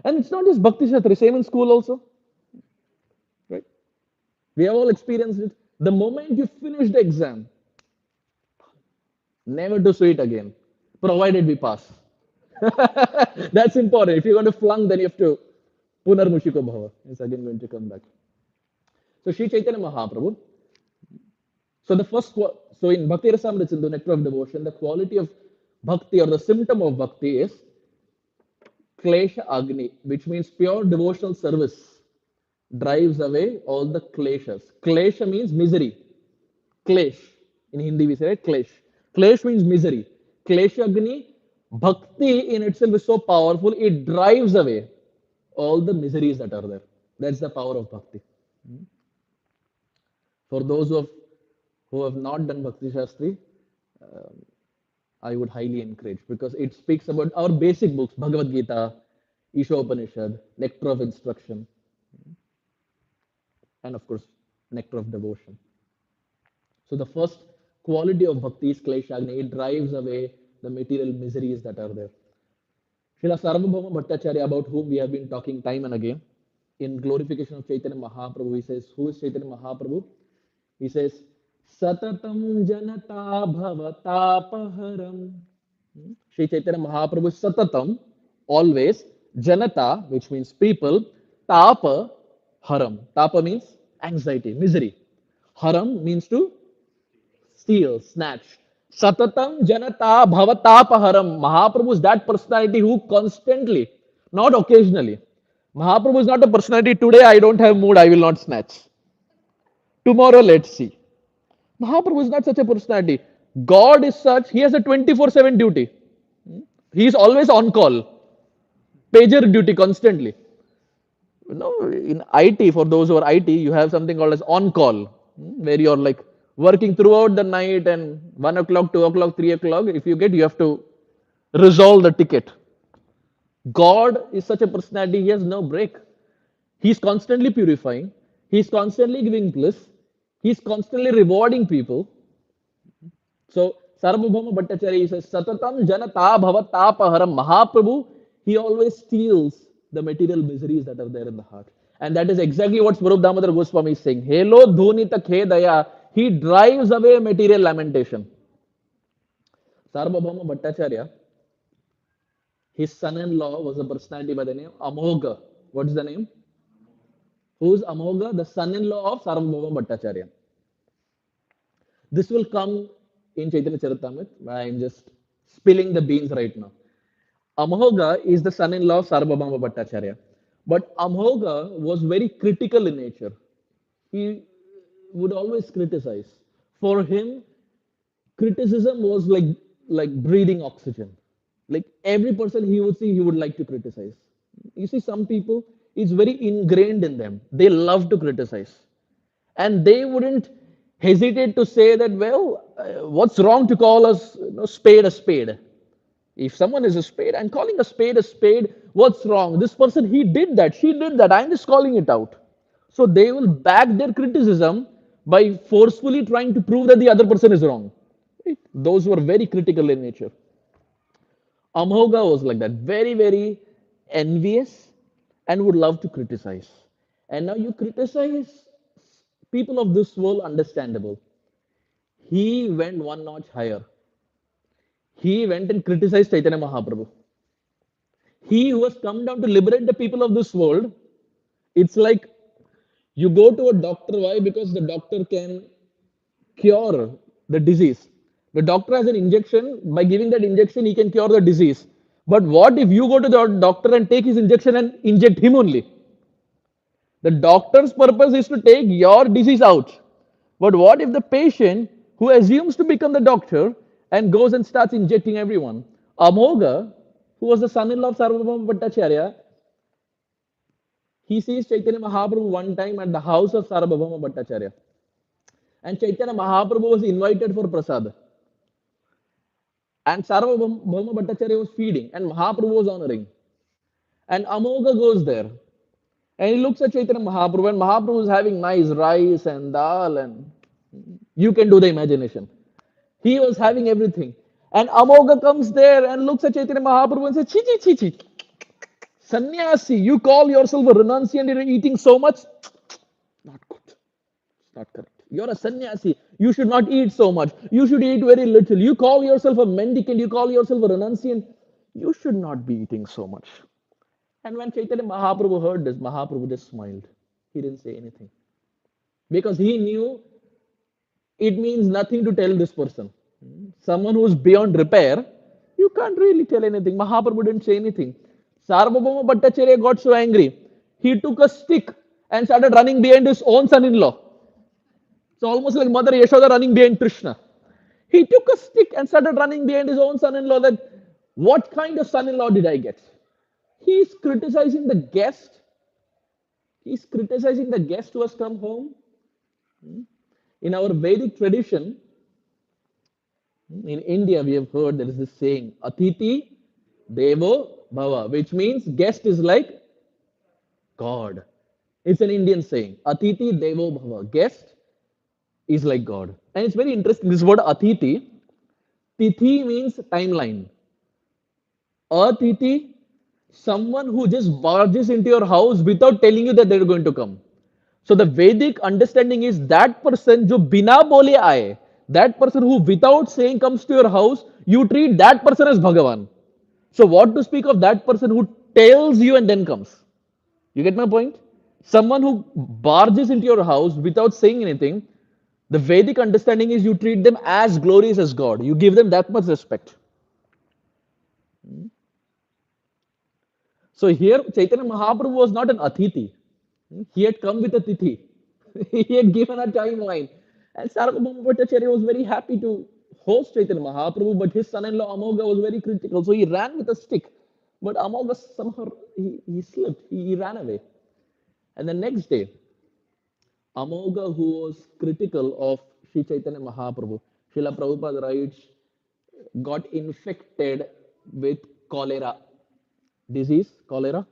And it's not just Bhakti Shastri, same in school also. Right? We have all experienced it. The moment you finish the exam, never to see it again, provided we pass. That's important. If you're going to flunk, then you have to Punarmushiko Bhava. It's again going to come back. So Sri Chaitanya Mahaprabhu. So the first, so in Bhakti Rasamrita Sindhu, Nectar of Devotion, the quality of bhakti or the symptom of bhakti is Klesha Agni, which means pure devotional service drives away all the kleshas. Klesha means misery. Klesh. In Hindi we say klesh. Klesh means misery. Klesha Agni, bhakti in itself is so powerful, it drives away all the miseries that are there. That's the power of bhakti. For those who have not done Bhakti Shastri, um, I would highly encourage because it speaks about our basic books Bhagavad Gita, Ishopanishad, Nectar of Instruction, and of course, Nectar of Devotion. So, the first quality of bhakti is Kleshagni, it drives away the material miseries that are there. Srila Sarvabhauma Bhattacharya, about whom we have been talking time and again, in glorification of Chaitanya Mahaprabhu, he says, who is Chaitanya Mahaprabhu? He says, Satatam Janata Bhavatapaharam. Sri Chaitanya Mahaprabhu is Satatam, always, Janata, which means people, Tapa Haram. Tapa means anxiety, misery. Haram means to steal, snatch. Satatam Janata Bhavatapaharam. Mahaprabhu is that personality who constantly, not occasionally. Mahaprabhu is not a personality, today I don't have mood, I will not snatch. Tomorrow, let's see. Mahaprabhu is not such a personality. God is such, he has a 24/7 duty. He is always on call, pager duty constantly. You know, in IT, for those who are IT, you have something called as on call, where you're like working throughout the night and 1 o'clock, 2 o'clock, 3 o'clock. If you get, you have to resolve the ticket. God is such a personality, he has no break. He's constantly purifying, he's constantly giving bliss, he's constantly rewarding people. So Sarvabhauma Bhattacharya says, Satatam Janata Bhavatapaharam Mahaprabhu, he always steals the material miseries that are there in the heart. And that is exactly what Swarup Damodar Goswami is saying. Helo dhuni tak he daya. He drives away material lamentation. Sarvabhauma Bhattacharya, his son-in-law was a personality by the name Amogha. What's the name? Who's Amogha? The son-in-law of Sarvabhauma Bhattacharya. This will come in Chaitanya Charitamrita. I'm just spilling the beans right now. Amogha is the son-in-law of Sarvabhauma Bhattacharya. But Amogha was very critical in nature. He would always criticize. For him, criticism was like breathing oxygen. Like every person he would see, he would like to criticize. You see, some people, it's very ingrained in them. They love to criticize. And they wouldn't hesitate to say that, well, what's wrong to call us spade a spade? If someone is a spade, I'm calling a spade a spade. What's wrong? This person, he did that, she did that. I'm just calling it out. So they will back their criticism by forcefully trying to prove that the other person is wrong. Right? Those who are very critical in nature. Amhoga was like that, very, very envious and would love to criticize. And now you criticize people of this world, understandable. He went one notch higher. He went and criticized Chaitanya Mahaprabhu. He who has come down to liberate the people of this world, it's like you go to a doctor. Why? Because the doctor can cure the disease. The doctor has an injection. By giving that injection, he can cure the disease. But what if you go to the doctor and take his injection and inject him only? The doctor's purpose is to take your disease out. But what if the patient who assumes to become the doctor and goes and starts injecting everyone? Amogha, who was the son-in-law of Sarvabhauma Bhattacharya, he sees Chaitanya Mahaprabhu one time at the house of Sarvabhauma Bhattacharya. And Chaitanya Mahaprabhu was invited for prasad. And Sarvabhauma Bhattacharya was feeding, and Mahaprabhu was honoring. And Amogha goes there. And he looks at Chaitanya Mahaprabhu, and Mahaprabhu is having nice rice and dal, and you can do the imagination. He was having everything. And Amogha comes there and looks at Chaitanya Mahaprabhu and says, Chi chi chi chi. Sannyasi, you call yourself a renunciant and you're eating so much? Not good. It's not correct. You're a sannyasi. You should not eat so much. You should eat very little. You call yourself a mendicant. You call yourself a renunciant. You should not be eating so much. And when Chaitanya Mahaprabhu heard this, Mahaprabhu just smiled. He didn't say anything. Because he knew it means nothing to tell this person. Someone who's beyond repair, you can't really tell anything. Mahaprabhu didn't say anything. Sarvabhauma Bhattacharya got so angry. He took a stick and started running behind his own son-in-law. It's almost like Mother Yashoda running behind Krishna. He took a stick and started running behind his own son-in-law that, what kind of son-in-law did I get? He's criticizing the guest. He's criticizing the guest who has come home. In our Vedic tradition, in India, we have heard there is this saying, Atiti Devo Bhava, which means guest is like God. It's an Indian saying. Atiti Devo Bhava. Guest is like God. And it's very interesting. This word Atiti, Tithi means timeline. Atiti, someone who just barges into your house without telling you that they're going to come. So the Vedic understanding is that person jo bina bole aaye, that person who without saying comes to your house, you treat that person as Bhagavan. So what to speak of that person who tells you and then comes? You get my point? Someone who barges into your house without saying anything, the Vedic understanding is you treat them as glorious as God. You give them that much respect. So here Chaitanya Mahaprabhu was not an Atiti. He had come with a tithi. He had given a timeline. And Sarvabhauma Bhattacharya was very happy to host Chaitanya Mahaprabhu, but his son-in-law Amogha was very critical. So he ran with a stick. But Amogha somehow he slipped. He ran away. And the next day, Amogha, who was critical of Sri Chaitanya Mahaprabhu, Srila Prabhupada writes, got infected with cholera disease, cholera.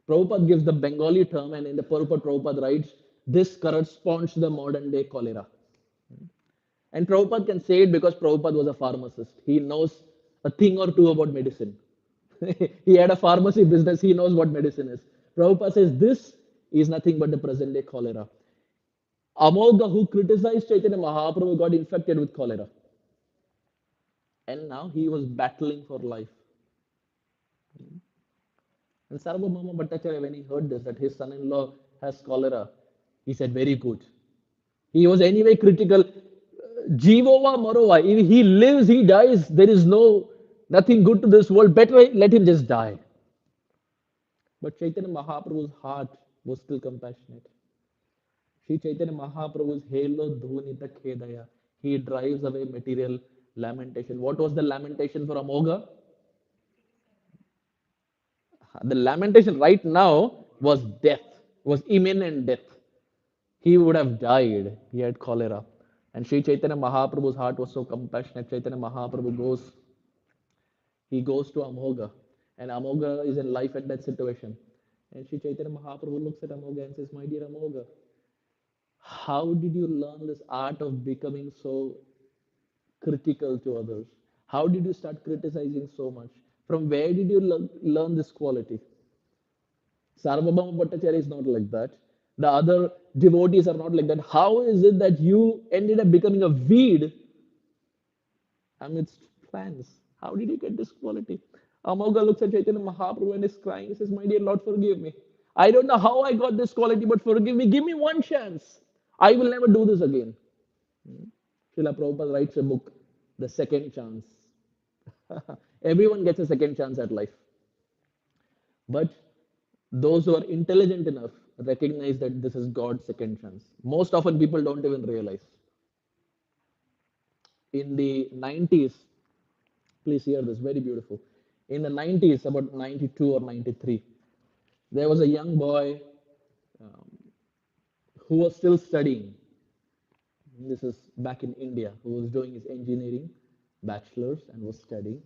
Prabhupada gives the Bengali term, and in the purport, Prabhupada writes, this corresponds to the modern day cholera. And Prabhupada can say it because Prabhupada was a pharmacist. He knows a thing or two about medicine. He had a pharmacy business. He knows what medicine is. Prabhupada says this is nothing but the present day cholera. Amoga, who criticized Chaitanya Mahaprabhu, got infected with cholera. And now he was battling for life. And Sarvabhauma Bhattacharya, when he heard this, that his son in law has cholera, he said, very good. He was anyway critical. Jivova Morova, if he lives, he dies. There is nothing good to this world. Better let him just die. But Chaitanya Mahaprabhu's heart was still compassionate. Sri Chaitanya Mahaprabhu's halo dhunita khedaya. He drives away material lamentation. What was the lamentation for Amoga? The lamentation right now was death, was imminent death. He would have died. He had cholera. And Sri Chaitanya Mahaprabhu's heart was so compassionate. Chaitanya Mahaprabhu he goes to Amoga. And Amoga is in life and death situation. And Sri Chaitanya Mahaprabhu looks at Amoga and says, my dear Amoga, how did you learn this art of becoming so critical to others? How did you start criticizing so much? From where did you learn this quality? Sarvabhauma Bhattacharya is not like that. The other devotees are not like that. How is it that you ended up becoming a weed amidst plants? How did you get this quality? Amoga looks at Chaitanya Mahaprabhu and is crying. He says, my dear Lord, forgive me. I don't know how I got this quality, but forgive me. Give me one chance. I will never do this again. Srila Prabhupada writes a book, The Second Chance. Everyone gets a second chance at life. But those who are intelligent enough recognize that this is God's second chance. Most often people don't even realize. In the 90s, please hear this, very beautiful. In the 90s, about 92 or 93, there was a young boy um, who was still studying. This is back in India, who was doing his engineering bachelor's and was studying.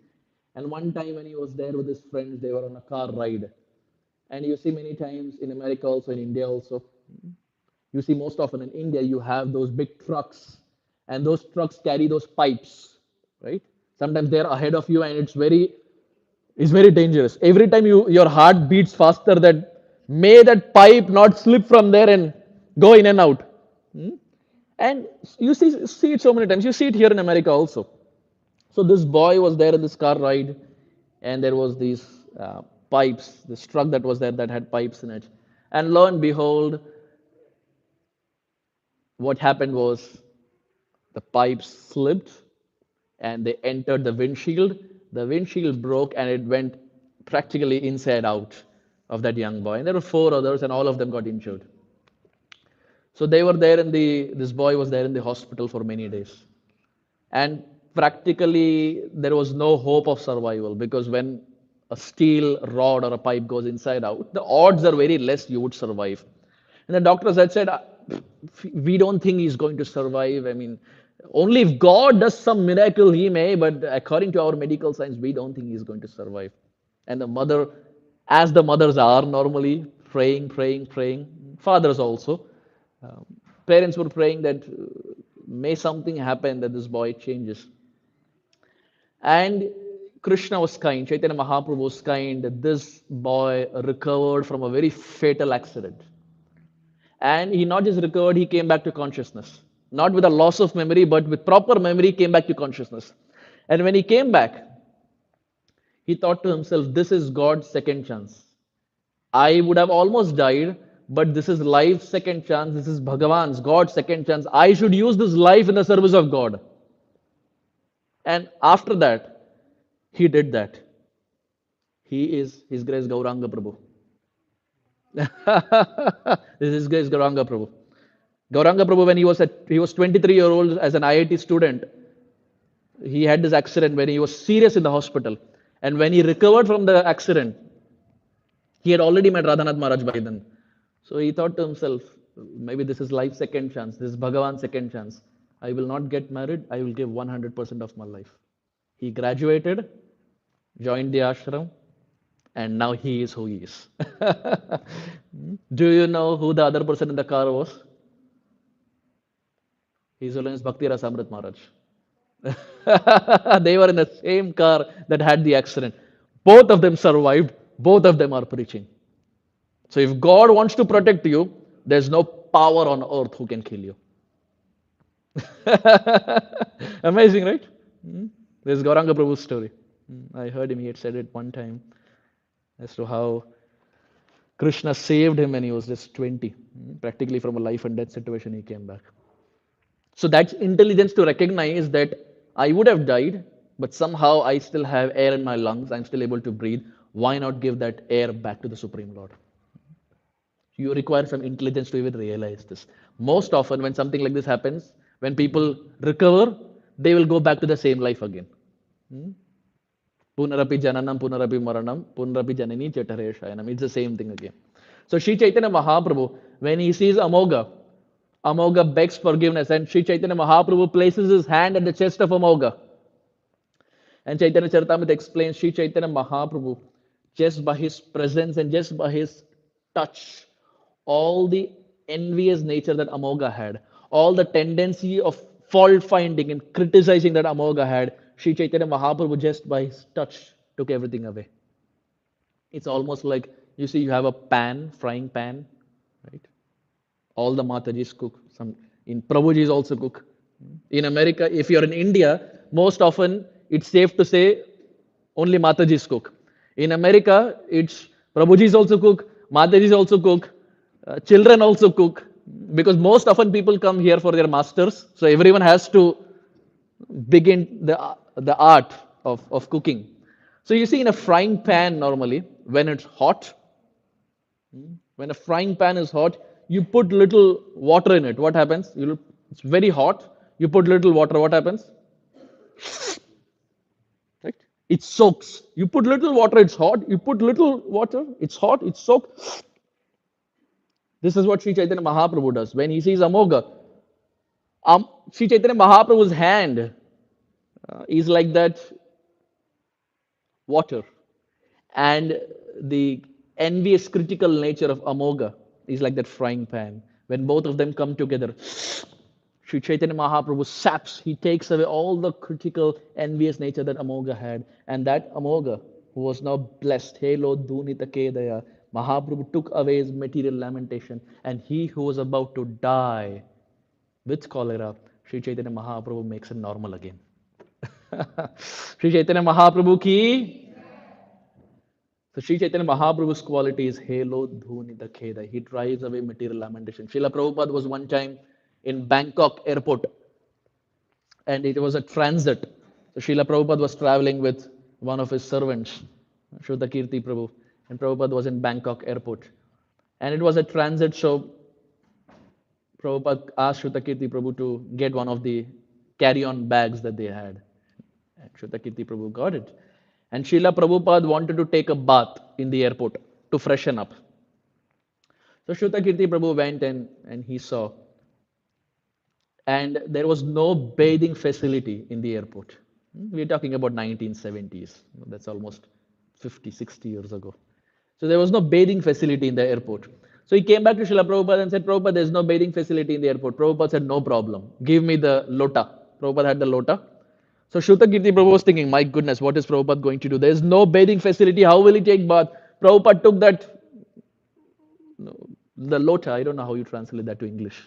And one time when he was there with his friends, they were on a car ride. And you see many times in America also, in India also, you see most often in India, you have those big trucks, and those trucks carry those pipes, right? Sometimes they're ahead of you, and it's very dangerous. Every time your heart beats faster, that may that pipe not slip from there and go in and out. Hmm? And you see it so many times. You see it here in America also. So this boy was there in this car ride, and there was these pipes, this truck that was there that had pipes in it. And lo and behold, what happened was the pipes slipped and they entered the windshield. The windshield broke and it went practically inside out of that young boy. And there were four others, and all of them got injured. So they were there this boy was there in the hospital for many days. And practically there was no hope of survival, because when a steel rod or a pipe goes inside out, the odds are very less you would survive. And the doctors had said, we don't think he's going to survive. I mean, only if God does some miracle he may, but according to our medical science, we don't think he's going to survive. And the mother, as the mothers are normally, praying, praying, praying, fathers also, um, parents were praying that may something happen that this boy changes. And Krishna was kind, Chaitanya Mahaprabhu was kind. This boy recovered from a very fatal accident. And he not just recovered, he came back to consciousness. Not with a loss of memory, but with proper memory, came back to consciousness. And when he came back, he thought to himself, this is God's second chance. I would have almost died, but this is life's second chance. This is Bhagavan's, God's second chance. I should use this life in the service of God. And after that, he did that. He is His Grace Gauranga Prabhu. This is His Grace Gauranga Prabhu. Gauranga Prabhu, when he was 23 years old as an IIT student, he had this accident when he was serious in the hospital. And when he recovered from the accident, he had already met Radhanath Maharaj by then. So he thought to himself, maybe this is life's second chance. This is Bhagavan's second chance. I will not get married. I will give 100% of my life. He graduated, joined the ashram, and now he is who he is. Do you know who the other person in the car was? His Holiness Bhakti Rasamrit Maharaj. They were in the same car that had the accident. Both of them survived. Both of them are preaching. So if God wants to protect you, there's no power on earth who can kill you. Amazing, right? Hmm? There's Gauranga Prabhu's story. I heard him, he had said it one time as to how Krishna saved him when he was just 20. Practically from a life and death situation, he came back. So that's intelligence to recognize that I would have died, but somehow I still have air in my lungs. I'm still able to breathe. Why not give that air back to the Supreme Lord? You require some intelligence to even realize this. Most often, when something like this happens, when people recover, they will go back to the same life again. Punarapi jananam, punarapi maranam, punarapi janani chatare shayanam. It's the same thing again. So Sri Chaitanya Mahaprabhu, when he sees Amoga, Amoga begs forgiveness, and Sri Chaitanya Mahaprabhu places his hand at the chest of Amoga. And Chaitanya Charitamrita explains Sri Chaitanya Mahaprabhu, just by his presence and just by his touch, all the envious nature that Amoga had, all the tendency of fault finding and criticizing that Amoga had, Sri Chaitanya Mahaprabhu just by his touch took everything away. It's almost like you see, you have a pan, frying pan, right? All the Matajis cook. Some in Prabhujis also cook. In America, if you're in India, most often it's safe to say only Matajis cook. In America, it's Prabhujis also cook, Matajis also cook, children also cook, because most often people come here for their masters, so everyone has to begin the art of cooking. So you see, in a frying pan normally, when it's hot, when a frying pan is hot, you put little water in it. What happens? It's very hot. You put little water. What happens? Right? It soaks. You put little water. It's hot. You put little water. It's hot. It's soaked. This is what Sri Chaitanya Mahaprabhu does. When he sees Amoga, Sri Chaitanya Mahaprabhu's hand is like that water. And the envious, critical nature of Amoga is like that frying pan. When both of them come together, Sri Chaitanya Mahaprabhu saps, he takes away all the critical, envious nature that Amoga had. And that Amoga, who was now blessed, Helo Dunita Kedaya, Mahaprabhu took away his material lamentation. And he who was about to die with cholera, Sri Chaitanya Mahaprabhu makes it normal again. Sri Chaitanya Mahaprabhu ki. So Sri Chaitanya Mahaprabhu's quality is Helo Dhunita Kheda. He drives away material lamentation. Srila Prabhupada was one time in Bangkok airport, and it was a transit. So Srila Prabhupada was traveling with one of his servants, Shuddha Kirti Prabhu, and Prabhupada was in Bangkok airport. And it was a transit, so Prabhupada asked Shuddha Kirti Prabhu to get one of the carry-on bags that they had. And Shuddha Kirti Prabhu got it. And Srila Prabhupada wanted to take a bath in the airport to freshen up. So Shuddha Kirti Prabhu went and he saw. And there was no bathing facility in the airport. We're talking about 1970s. That's almost 50, 60 years ago. So there was no bathing facility in the airport. So he came back to Srila Prabhupada and said, Prabhupada, there's no bathing facility in the airport. Prabhupada said, no problem. Give me the lota. Prabhupada had the lota. So Shuddha Kirti Prabhu was thinking, my goodness, what is Prabhupada going to do? There's no bathing facility. How will he take bath? Prabhupada took that, the lota, I don't know how you translate that to English.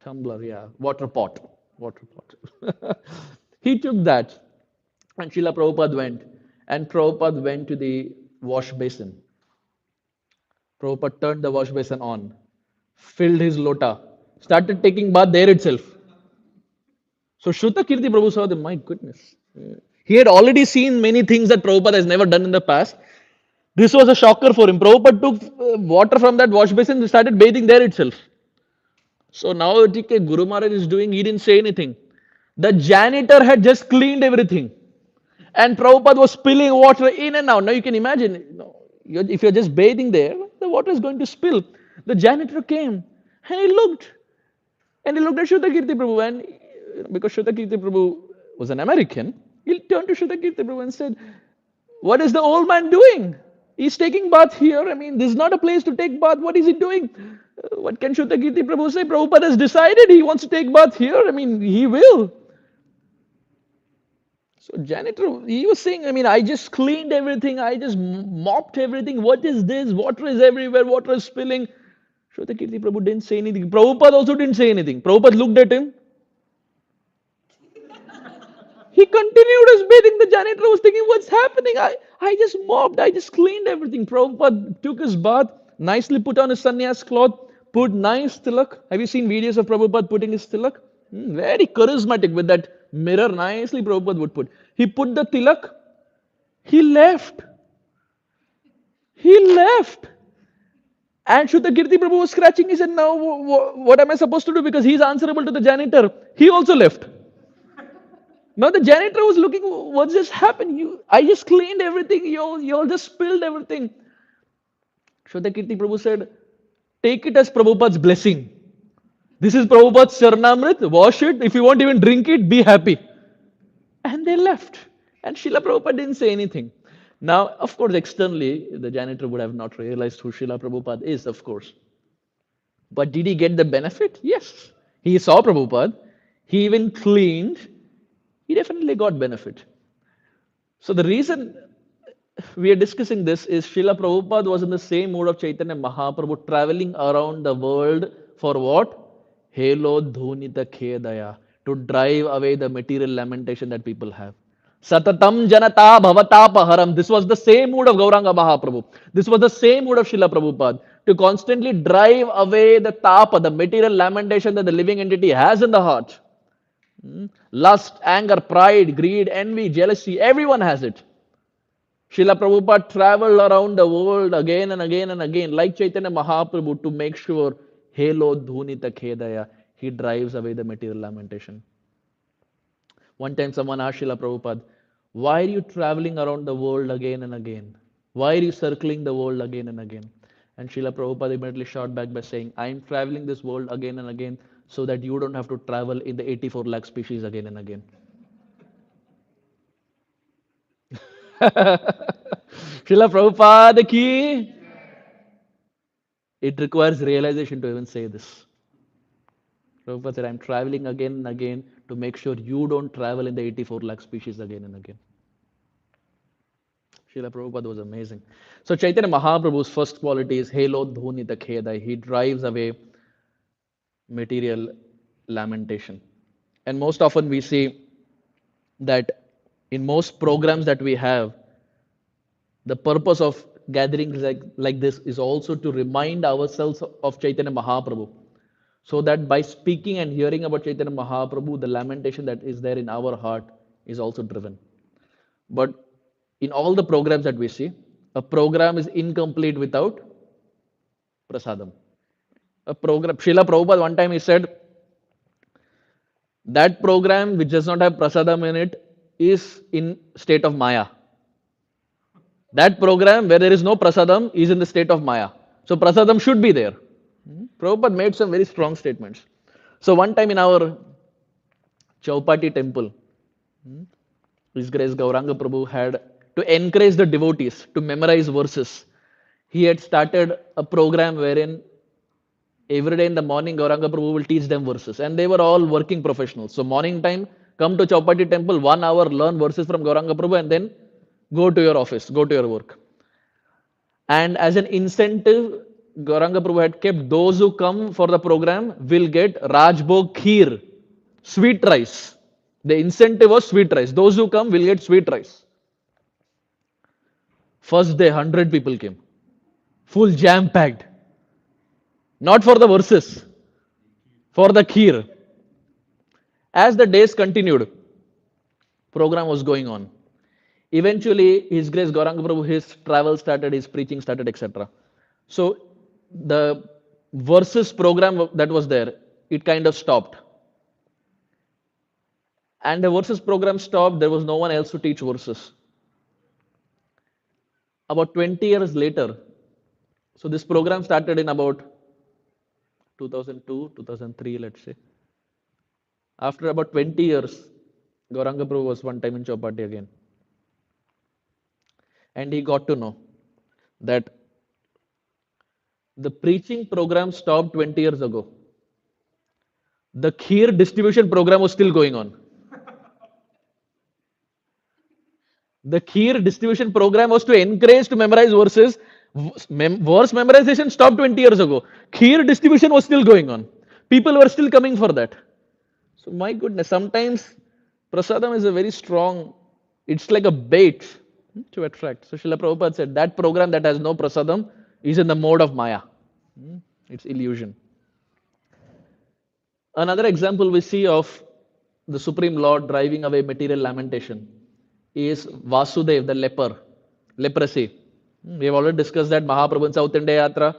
Tumbler, yeah, water pot. Water pot. He took that. And Srila Prabhupada went. And Prabhupada went to the wash basin. Prabhupada turned the wash basin on, filled his lota, started taking bath there itself. So Shuddha Kirti Prabhu saw them, my goodness. He had already seen many things that Prabhupada has never done in the past. This was a shocker for him. Prabhupada took water from that wash basin and started bathing there itself. So now what Guru Maharaj is doing, he didn't say anything. The janitor had just cleaned everything. And Prabhupada was spilling water in and out. Now you can imagine, if you're just bathing there, the water is going to spill. The janitor came and he looked. And he looked at Shuddha Kirti Prabhu, and because Shuddha Kirti Prabhu was an American, he turned to Shuddha Kirti Prabhu and said, what is the old man doing? He's taking bath here. I mean, this is not a place to take bath. What is he doing? What can Shuddha Kirti Prabhu say? Prabhupada has decided he wants to take bath here. I mean, he will. So janitor, he was saying, I mean, I just cleaned everything, I just mopped everything. What is this? Water is everywhere, water is spilling. Shrotakirti Prabhu didn't say anything. Prabhupada also didn't say anything. Prabhupada looked at him. He continued his bathing. The janitor was thinking, what's happening? I just mopped, I just cleaned everything. Prabhupada took his bath, nicely put on his sannyas cloth, put nice tilak. Have you seen videos of Prabhupada putting his tilak? Very charismatic with that mirror, nicely Prabhupada would put. He put the tilak, he left. He left. And Shrutakirti Prabhu was scratching. He said, now what am I supposed to do? Because he's answerable to the janitor. He also left. Now the janitor was looking, what's just happened? I just cleaned everything. You all just spilled everything. Shrutakirti Prabhu said, take it as Prabhupada's blessing. This is Prabhupada's Charitamrita. Wash it. If you won't even drink it, be happy. And they left. And Srila Prabhupada didn't say anything. Now, of course, externally, the janitor would have not realized who Srila Prabhupada is, of course. But did he get the benefit? Yes. He saw Prabhupada. He even cleaned. He definitely got benefit. So the reason we are discussing this is Srila Prabhupada was in the same mood of Chaitanya Mahaprabhu traveling around the world for what? Helo dhunita khedaya, to drive away the material lamentation that people have. Satatam janata bhavatapaharam. This was the same mood of Gauranga Mahaprabhu. This was the same mood of Srila Prabhupada, to constantly drive away the tapa, the material lamentation that the living entity has in the heart. Lust, anger, pride, greed, envy, jealousy, everyone has it. Srila Prabhupada traveled around the world again and again and again, like Chaitanya Mahaprabhu, to make sure, Helo dhunita khedaya, he drives away the material lamentation. One time someone asked Srila Prabhupada, why are you traveling around the world again and again? Why are you circling the world again and again? And Srila Prabhupada immediately shot back by saying, I am traveling this world again and again so that you don't have to travel in the 84 lakh species again and again. Srila Prabhupada ki. It requires realization to even say this. Prabhupada said, I'm traveling again and again to make sure you don't travel in the 84 lakh species again and again. Srila Prabhupada was amazing. So Chaitanya Mahaprabhu's first quality is Helo Dhunita Khedai. He drives away material lamentation. And most often we see that in most programs that we have, the purpose of gatherings like this is also to remind ourselves of Chaitanya Mahaprabhu. So that by speaking and hearing about Chaitanya Mahaprabhu, the lamentation that is there in our heart is also driven. But in all the programs that we see, a program is incomplete without prasadam. A program, Srila Prabhupada one time he said, that program which does not have prasadam in it is in state of maya. That program where there is no prasadam is in the state of maya. So prasadam should be there. Prabhupada made some very strong statements. So one time in our Chaupati temple, His Grace Gauranga Prabhu had to encourage the devotees to memorize verses. He had started a program wherein every day in the morning Gauranga Prabhu will teach them verses, and they were all working professionals. So morning time, come to Chaupati temple, 1 hour, learn verses from Gauranga Prabhu, and then go to your office, go to your work. And as an incentive, Gauranga Prabhu had kept those who come for the program will get Rajbhog Kheer, sweet rice. The incentive was sweet rice. Those who come will get sweet rice. First day, 100 people came. Full jam packed. Not for the verses, for the kheer. As the days continued, program was going on. Eventually, His Grace Gauranga Prabhu, his travel started, his preaching started, etc. So the verses program that was there, it kind of stopped. And the verses program stopped, there was no one else to teach verses. About 20 years later, so this program started in about 2002, 2003, let's say. After about 20 years, Gauranga Prabhu was one time in Chaupati again. And he got to know that the preaching program stopped 20 years ago. The kheer distribution program was still going on. The Kheer distribution program was to encourage to memorize verses. Verse memorization stopped 20 years ago. Kheer distribution was still going on. People were still coming for that. So my goodness, sometimes prasadam is a very strong, it's like a bait to attract. So Srila Prabhupada said that program that has no prasadam is in the mode of Maya. It's illusion. Another example we see of the Supreme Lord driving away material lamentation is Vasudev, the leper, leprosy. We have already discussed that Mahaprabhu in South India Yatra.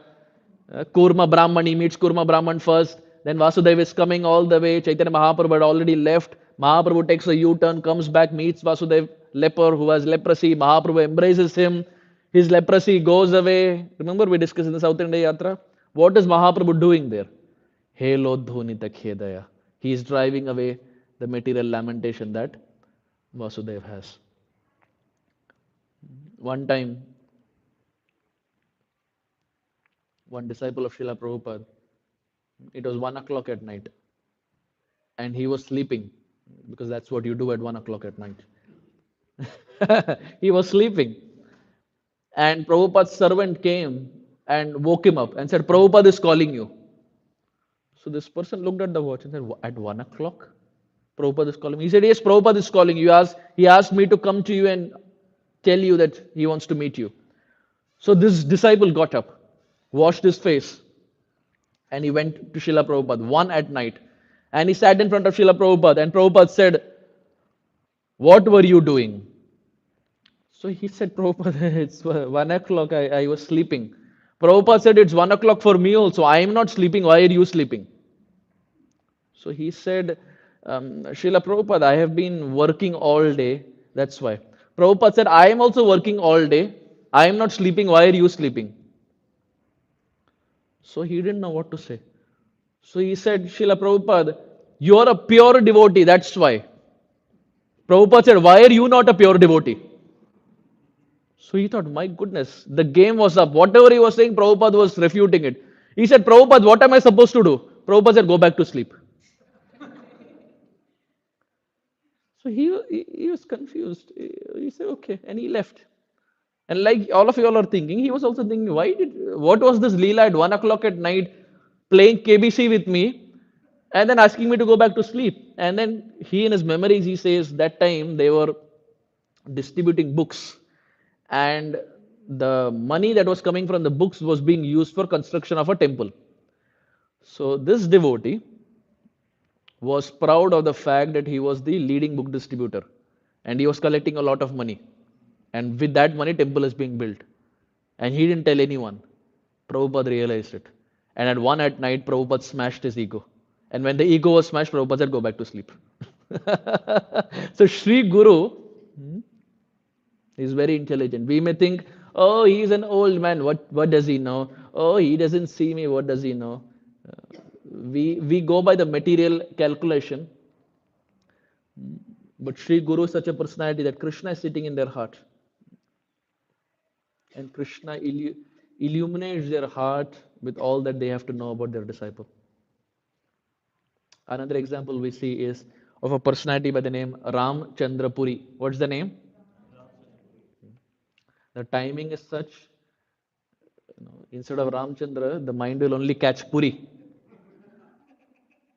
Kurma Brahman, he meets Kurma Brahman first. Then Vasudev is coming all the way. Chaitanya Mahaprabhu had already left. Mahaprabhu takes a U-turn, comes back, meets Vasudev, leper who has leprosy. Mahaprabhu embraces him. His leprosy goes away. Remember we discussed in the South India Yatra? What is Mahaprabhu doing there? Helo Dhunita Khedaya. He is driving away the material lamentation that Vasudev has. One time, one disciple of Srila Prabhupada, it was 1 o'clock at night, and he was sleeping because that's what you do at 1 o'clock at night. He was sleeping, and Prabhupada's servant came and woke him up and said, Prabhupada is calling you. So this person looked at the watch and said, at 1 o'clock? Prabhupada is calling me. He said, yes, Prabhupada is calling you. He asked me to come to you and tell you that he wants to meet you. So this disciple got up, washed his face, and he went to Srila Prabhupada, 1 at night. And he sat in front of Srila Prabhupada, and Prabhupada said, what were you doing? So he said, Prabhupada, it's 1 o'clock, I was sleeping. Prabhupada said, it's 1 o'clock for me also. I am not sleeping. Why are you sleeping? So he said, Srila Prabhupada, I have been working all day. That's why. Prabhupada said, I am also working all day. I am not sleeping. Why are you sleeping? So he didn't know what to say. So he said, Srila Prabhupada, you are a pure devotee. That's why. Prabhupada said, why are you not a pure devotee? So he thought, my goodness, the game was up. Whatever he was saying, Prabhupada was refuting it. He said, Prabhupada, what am I supposed to do? Prabhupada said, go back to sleep. So he was confused. He said, okay. And he left. And like all of you all are thinking, he was also thinking, what was this Leela at 1 o'clock at night playing KBC with me and then asking me to go back to sleep? And then he in his memories, he says that time they were distributing books, and the money that was coming from the books was being used for construction of a temple. So this devotee was proud of the fact that he was the leading book distributor and he was collecting a lot of money. And with that money, temple is being built. And he didn't tell anyone. Prabhupada realized it. And at 1 at night, Prabhupada smashed his ego. And when the ego was smashed, Prabhupada said, go back to sleep. So Sri Guru is very intelligent. We may think, oh, he's an old man. What does he know? Oh, he doesn't see me. What does he know? We go by the material calculation. But Sri Guru is such a personality that Krishna is sitting in their heart. And Krishna illuminates their heart with all that they have to know about their disciple. Another example we see is of a personality by the name Ram Chandra Puri. What's the name? The timing is such, instead of Ramchandra, the mind will only catch Puri.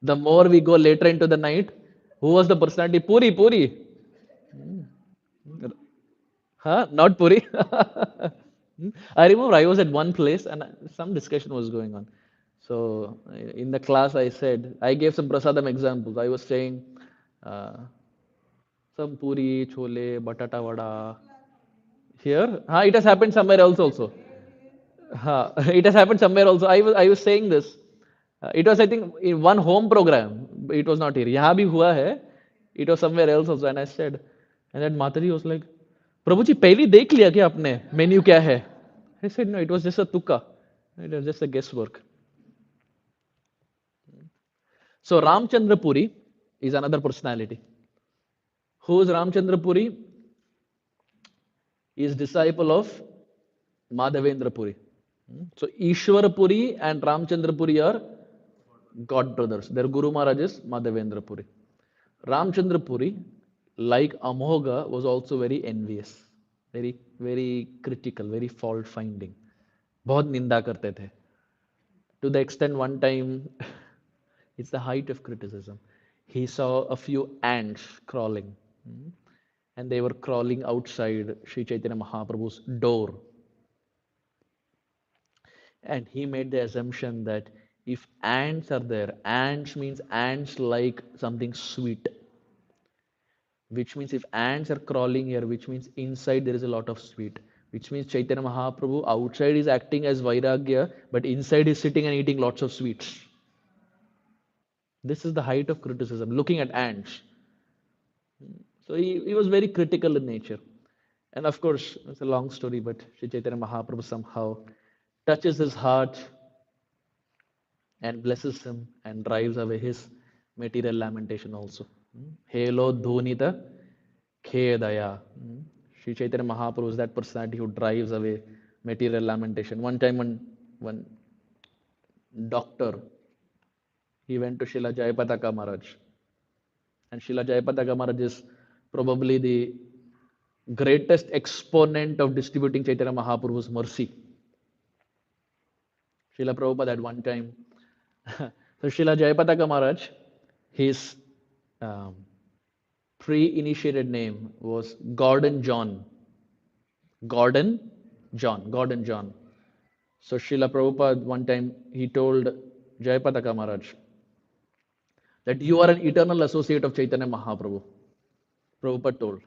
The more we go later into the night, who was the personality? Puri. Huh? Not Puri. I remember I was at one place and some discussion was going on. So in the class I gave some prasadam examples. I was saying some puri, chole, batata vada. Here? It has happened somewhere else also. It has happened somewhere also. I was saying this. It was, I think, in one home program. It was not here. यहाँ भी हुआ है. It was somewhere else also. And I said, and then Mataji was like, प्रभु जी पहले देख लिया क्या आपने menu क्या है? I said, no, it was just a tukka. It was just a guesswork. So Ramchandra Puri is another personality. Who is Ramchandra Puri? He is disciple of Madhavendra Puri. So Ishwara Puri and Ramchandra Puri are god brothers. Their Guru Maharaj is Madhavendra Puri. Ramchandra Puri like Amogha, was also very envious, very critical, very fault finding. बहुत निंदा करते थे. To the extent one time, it's the height of criticism. He saw a few ants crawling, and they were crawling outside Sri Chaitanya Mahaprabhu's door. And he made the assumption that if ants are there, ants means ants like something sweet, which means if ants are crawling here, which means inside there is a lot of sweet, which means Chaitanya Mahaprabhu outside is acting as Vairagya, but inside is sitting and eating lots of sweets. This is the height of criticism, looking at ants. So he was very critical in nature. And of course, it's a long story, but Sri Chaitanya Mahaprabhu somehow touches his heart and blesses him and drives away his material lamentation also. Helo dhunita khedaya. Sri Chaitanya Mahaprabhu is that personality who drives away material lamentation. One time, one doctor, he went to Srila Jayapataka Maharaj. And Srila Jayapataka Maharaj is probably the greatest exponent of distributing Chaitanya Mahaprabhu's mercy. Srila Prabhupada at one time. So Srila Jayapataka Maharaj, his um, pre-initiated name was Gordon John. Gordon John. Gordon John. So Srila Prabhupada one time he told Jayapataka Maharaj that you are an eternal associate of Chaitanya Mahaprabhu. Prabhupada told.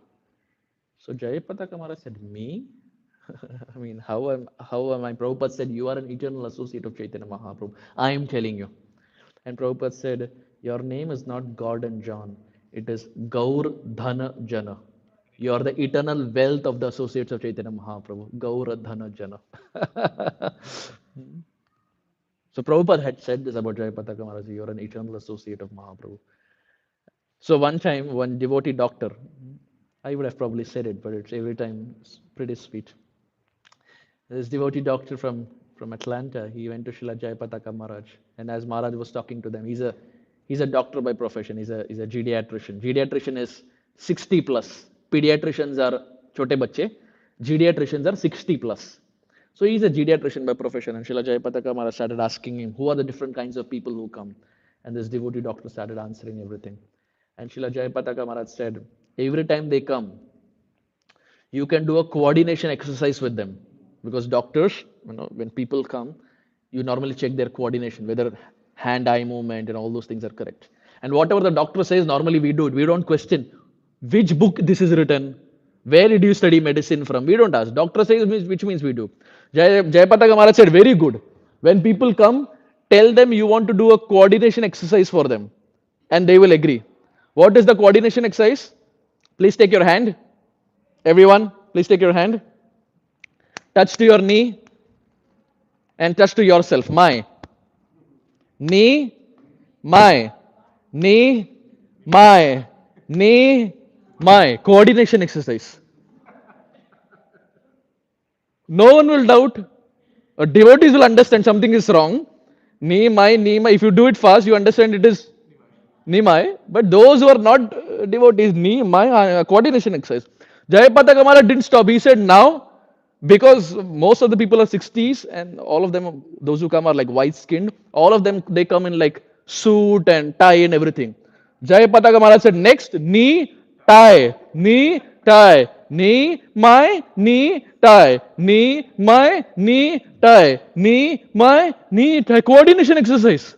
So Jayapataka Maharaj said, me? I mean, how am I? Prabhupada said, you are an eternal associate of Chaitanya Mahaprabhu. I am telling you. And Prabhupada said, your name is not Gordon John. It is Gaur Dhana Jana. You are the eternal wealth of the associates of Chaitanya Mahaprabhu. Gaur Dhana Jana. So Prabhupada had said this about Jayapataka Maharaj. You are an eternal associate of Mahaprabhu. So one time, one devotee doctor, I would have probably said it, but it's every time it's pretty sweet. This devotee doctor from Atlanta, he went to Srila Jayapataka Maharaj, and as Maharaj was talking to them, he's a doctor by profession. He's a geriatrician. Geriatrician is 60 plus. Pediatricians are chote bacche. Geriatricians are 60 plus. So he's a geriatrician by profession, and Srila Jayapataka Maharaj started asking him, who are the different kinds of people who come? And this devotee doctor started answering everything. And Srila Jayapataka Maharaj said, every time they come, you can do a coordination exercise with them. Because doctors, when people come, you normally check their coordination, whether hand-eye movement and all those things are correct. And whatever the doctor says, normally we do it. We don't question which book this is written, where did you study medicine from. We don't ask. Doctor says, which means we do. Jayapataka Maharaj said, very good. When people come, tell them you want to do a coordination exercise for them, and they will agree. What is the coordination exercise? Please take your hand. Everyone, please take your hand. Touch to your knee and touch to yourself. My knee, my knee, my knee, my. Coordination exercise. No one will doubt. Devotees will understand something is wrong. Knee, my, knee, my. If you do it fast, you understand it is Nimai. But those who are not devotees, Nimai, coordination exercise. Jayapataka Maharaj didn't stop. He said, now, because most of the people are 60s and all of them, those who come are like white skinned, all of them, they come in like suit and tie and everything. Jayapataka Maharaj said, next, knee, tie, knee, tie, knee, my, knee, tie, knee, my, knee, tie, knee, my, knee, tie. Coordination exercise.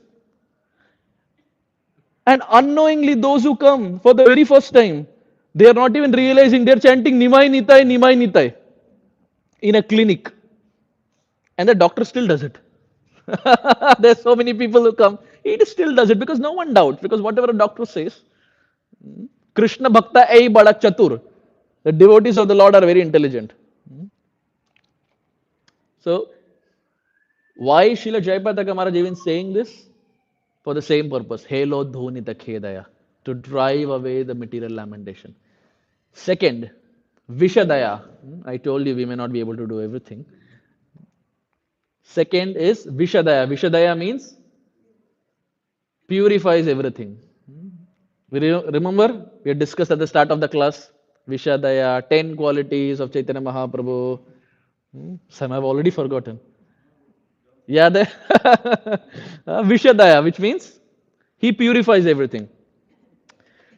And unknowingly, those who come for the very first time, they are not even realizing they're chanting Nimai Nitai in a clinic. And the doctor still does it. There's so many people who come, he still does it because no one doubts. Because whatever a doctor says, Krishna Bhakta Ei Bada Chatur. The devotees of the Lord are very intelligent. So, why Srila Jayapataka Maharaj even saying this? For the same purpose, Helo Dhunita Khedaya, to drive away the material lamentation. Second, Vishadaya. I told you we may not be able to do everything. Second is Vishadaya. Vishadaya means purifies everything. Remember, we had discussed at the start of the class, Vishadaya, 10 qualities of Chaitanya Mahaprabhu. Some I've already forgotten. Yeah, the Vishadaya, which means he purifies everything.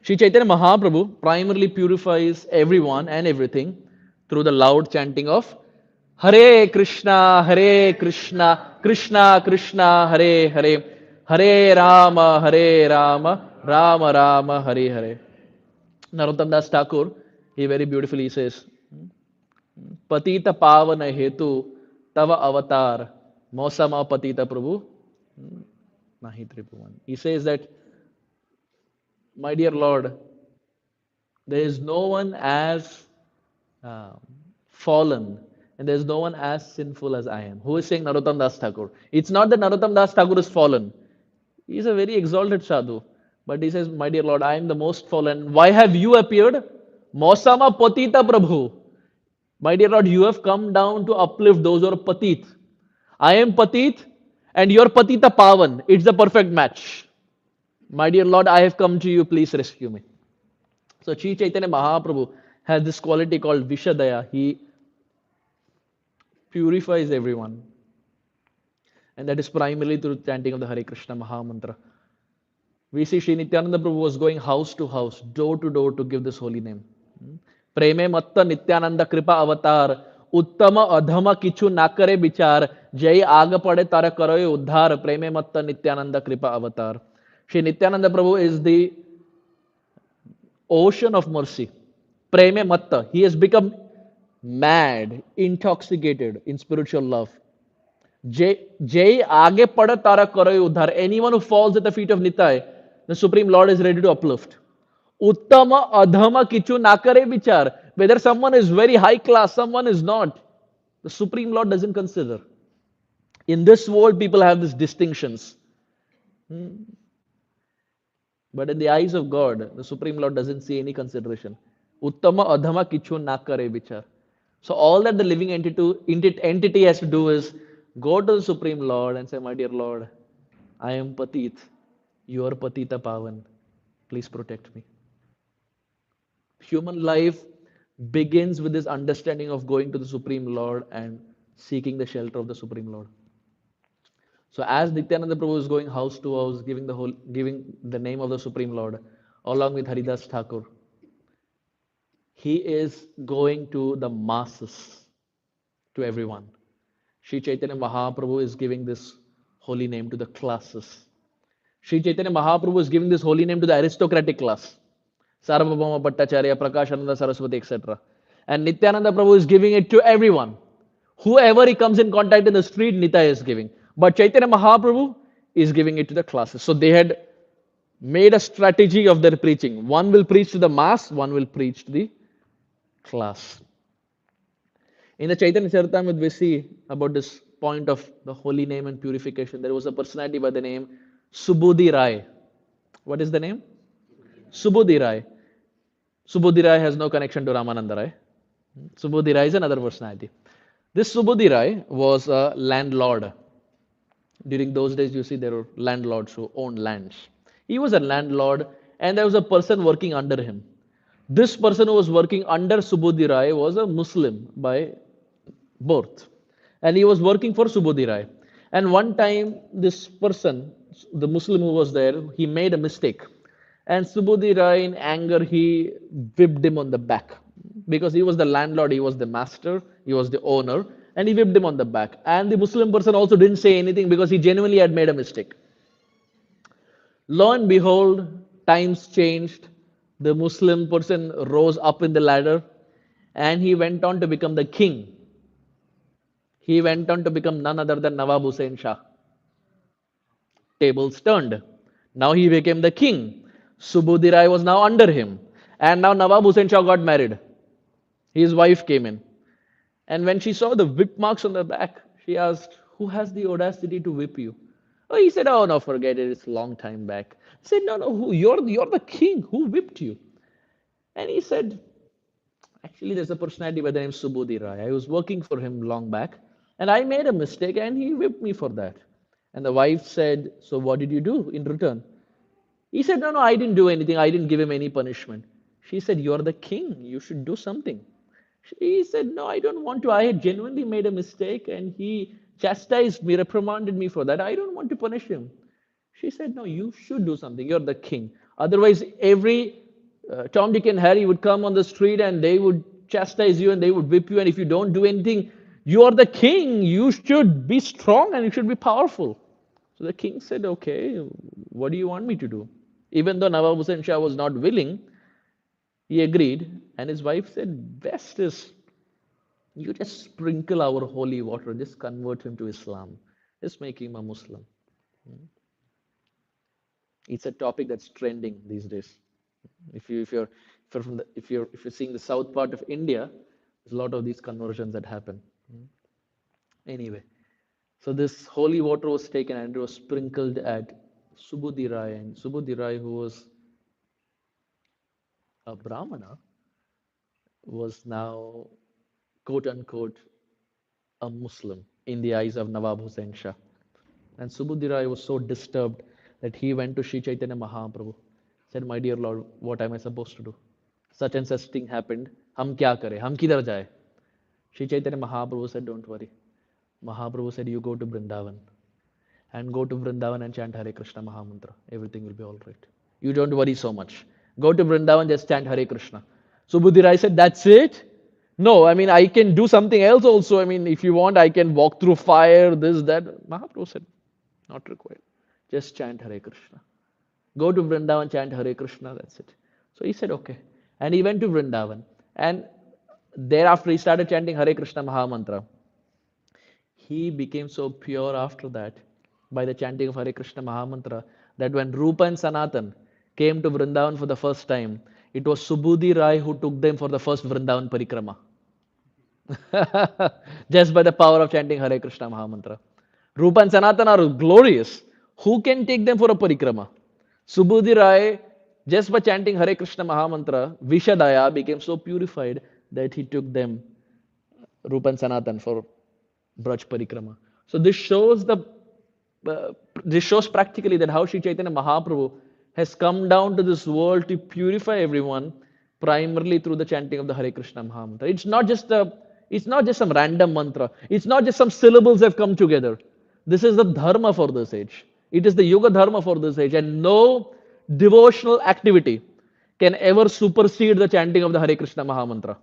Sri Chaitanya Mahaprabhu primarily purifies everyone and everything through the loud chanting of Hare Krishna, Hare Krishna, Krishna Krishna, Hare Hare, Hare Rama, Rama Rama, Hare Hare. Narottam Das Thakur, he very beautifully says, Patita Pavana Hetu Tava Avatar, Mosama Patita Prabhu, Nahi Tripuvan. He says that, my dear Lord, there is no one as um, fallen and there is no one as sinful as I am. Who is saying Narottam Das Thakur? It's not that Narottam Das Thakur is fallen. He is a very exalted sadhu. But he says, my dear Lord, I am the most fallen. Why have you appeared? Mausama Patita Prabhu. My dear Lord, you have come down to uplift those who are patit. I am patit and your patita pavan. It's the perfect match. My dear Lord, I have come to you. Please rescue me. So Sri Chaitanya Mahaprabhu has this quality called Vishadaya. He purifies everyone. And that is primarily through chanting of the Hare Krishna Maha Mantra. We see Sri Nityananda Prabhu was going house to house, door to door to give this holy name. Preme matta Nityananda Kripa Avatar, Uttama Adhama Kichu Nakare Bichar, Jai Aga Pade Tara Karoy Uddhar, Preme matta Nityananda Kripa Avatar. Sri Nityananda Prabhu is the ocean of mercy. Preme matta. He has become mad, intoxicated in spiritual love. Jai aage pada tara karai udhar. Anyone who falls at the feet of Nitai, the Supreme Lord is ready to uplift. Uttama adhama kichu nakare vichar. Whether someone is very high class, someone is not. The Supreme Lord doesn't consider. In this world, people have these distinctions. But in the eyes of God, the Supreme Lord doesn't see any consideration. Uttama adhama kichu nakare vichar. So all that the living entity has to do is go to the Supreme Lord and say, my dear Lord, I am patit. You are patita pavan. Please protect me. Human life begins with this understanding of going to the Supreme Lord and seeking the shelter of the Supreme Lord. So as Nityananda Prabhu is going house to house, giving the name of the Supreme Lord, along with Haridas Thakur, he is going to the masses, to everyone. Sri Chaitanya Mahaprabhu is giving this holy name to the classes. Sri Chaitanya Mahaprabhu is giving this holy name to the aristocratic class. Sarvabhauma Bhattacharya, Prakashananda Saraswati, etc. And Nityananda Prabhu is giving it to everyone. Whoever he comes in contact in the street, Nitai is giving. But Chaitanya Mahaprabhu is giving it to the classes. So they had made a strategy of their preaching. One will preach to the mass, one will preach to the class. In the Chaitanya Charitamrita, we see about this point of the holy name and purification. There was a personality by the name Subudhi Rai. What is the name? Subudhi Rai. Subudhi Rai has no connection to Ramananda Rai. Subudhi Rai is another personality. This Subudhi Rai was a landlord. During those days, you see, there were landlords who owned lands. He was a landlord, and there was a person working under him. This person who was working under Subudhi Rai was a Muslim by birth. And he was working for Subudhi Rai. And one time, this person, the Muslim who was there, he made a mistake. And Subudhi Rai, in anger, he whipped him on the back. Because he was the landlord, he was the master, he was the owner, and he whipped him on the back. And the Muslim person also didn't say anything because he genuinely had made a mistake. Lo and behold, times changed. The Muslim person rose up in the ladder and he went on to become the king. He went on to become none other than Nawab Hussain Shah. Tables turned. Now he became the king. Subudhi Rai was now under him. And now Nawab Hussain Shah got married. His wife came in. And when she saw the whip marks on the back, she asked, who has the audacity to whip you? Oh, he said, oh, no, forget it. It's a long time back. He said, no, you're the king. Who whipped you? And he said, actually, there's a personality by the name Subudhi Rai. I was working for him long back. And I made a mistake and he whipped me for that. And the wife said, so what did you do in return? He said, no, no, I didn't do anything. I didn't give him any punishment. She said, you're the king. You should do something. He said, no, I don't want to. I had genuinely made a mistake and he chastised me, reprimanded me for that. I don't want to punish him. She said, no, you should do something. You're the king. Otherwise, every Tom, Dick, and Harry would come on the street and they would chastise you and they would whip you. And if you don't do anything, you are the king. You should be strong and you should be powerful. So the king said, okay, what do you want me to do? Even though Nawab Hussain Shah was not willing, he agreed. And his wife said, best is you just sprinkle our holy water, just convert him to Islam, just make him a Muslim. It's a topic that's trending these days. If you're seeing the south part of India, there's a lot of these conversions that happen. Anyway, so this holy water was taken and it was sprinkled at Subudhi Rai, and Subudhi Rai, who was a Brahmana, was now quote unquote a Muslim in the eyes of Nawab Hussain Shah. And Subudhi Rai was so disturbed that he went to Sri Chaitanya Mahaprabhu, said, my dear Lord, what am I supposed to do? Such and such thing happened. Hum kya kare? Hum kidhar jaye? Sri Chaitanya Mahaprabhu said, don't worry. Mahaprabhu said, you go to Vrindavan and go to Vrindavan and chant Hare Krishna Mahamantra. Everything will be all right. You don't worry so much. Go to Vrindavan, just chant Hare Krishna. Subudhi Rai said, that's it? No, I mean, I can do something else also. I mean, if you want, I can walk through fire, this, that. Mahaprabhu said, not required. Just chant Hare Krishna. Go to Vrindavan, chant Hare Krishna, that's it. So he said, okay. And he went to Vrindavan. And thereafter, he started chanting Hare Krishna Mahamantra. He became so pure after that by the chanting of Hare Krishna Mahamantra that when Rupa and Sanatan came to Vrindavan for the first time, it was Subudhi Rai who took them for the first Vrindavan Parikrama. Just by the power of chanting Hare Krishna Mahamantra. Rupa and Sanatan are glorious. Who can take them for a Parikrama? Subudhi Rai, just by chanting Hare Krishna Mahamantra, Vishadaya became so purified that he took them, Rupa and Sanatan, for Braj Parikrama. So this shows practically that how Sri Chaitanya Mahaprabhu has come down to this world to purify everyone, primarily through the chanting of the Hare Krishna Mahamantra. It's not just some random mantra. It's not just some syllables have come together. This is the dharma for this age. It is the yoga dharma for this age, and no devotional activity can ever supersede the chanting of the Hare Krishna Mahamantra.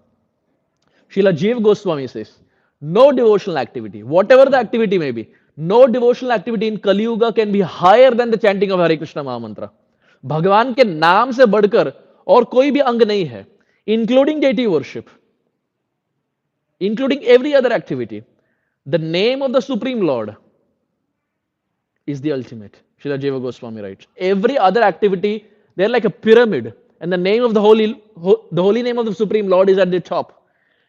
Srila Jiva Goswami says, no devotional activity, whatever the activity may be, no devotional activity in Kali Yuga can be higher than the chanting of Hare Krishna Mahamantra. भगवान के नाम से बढ़कर और कोई भी अंग नहीं है, including deity worship, including every other activity. The name of the Supreme Lord is the ultimate. Srila Jiva Goswami writes. Every other activity, they're like a pyramid, and the name of the holy name of the Supreme Lord is at the top.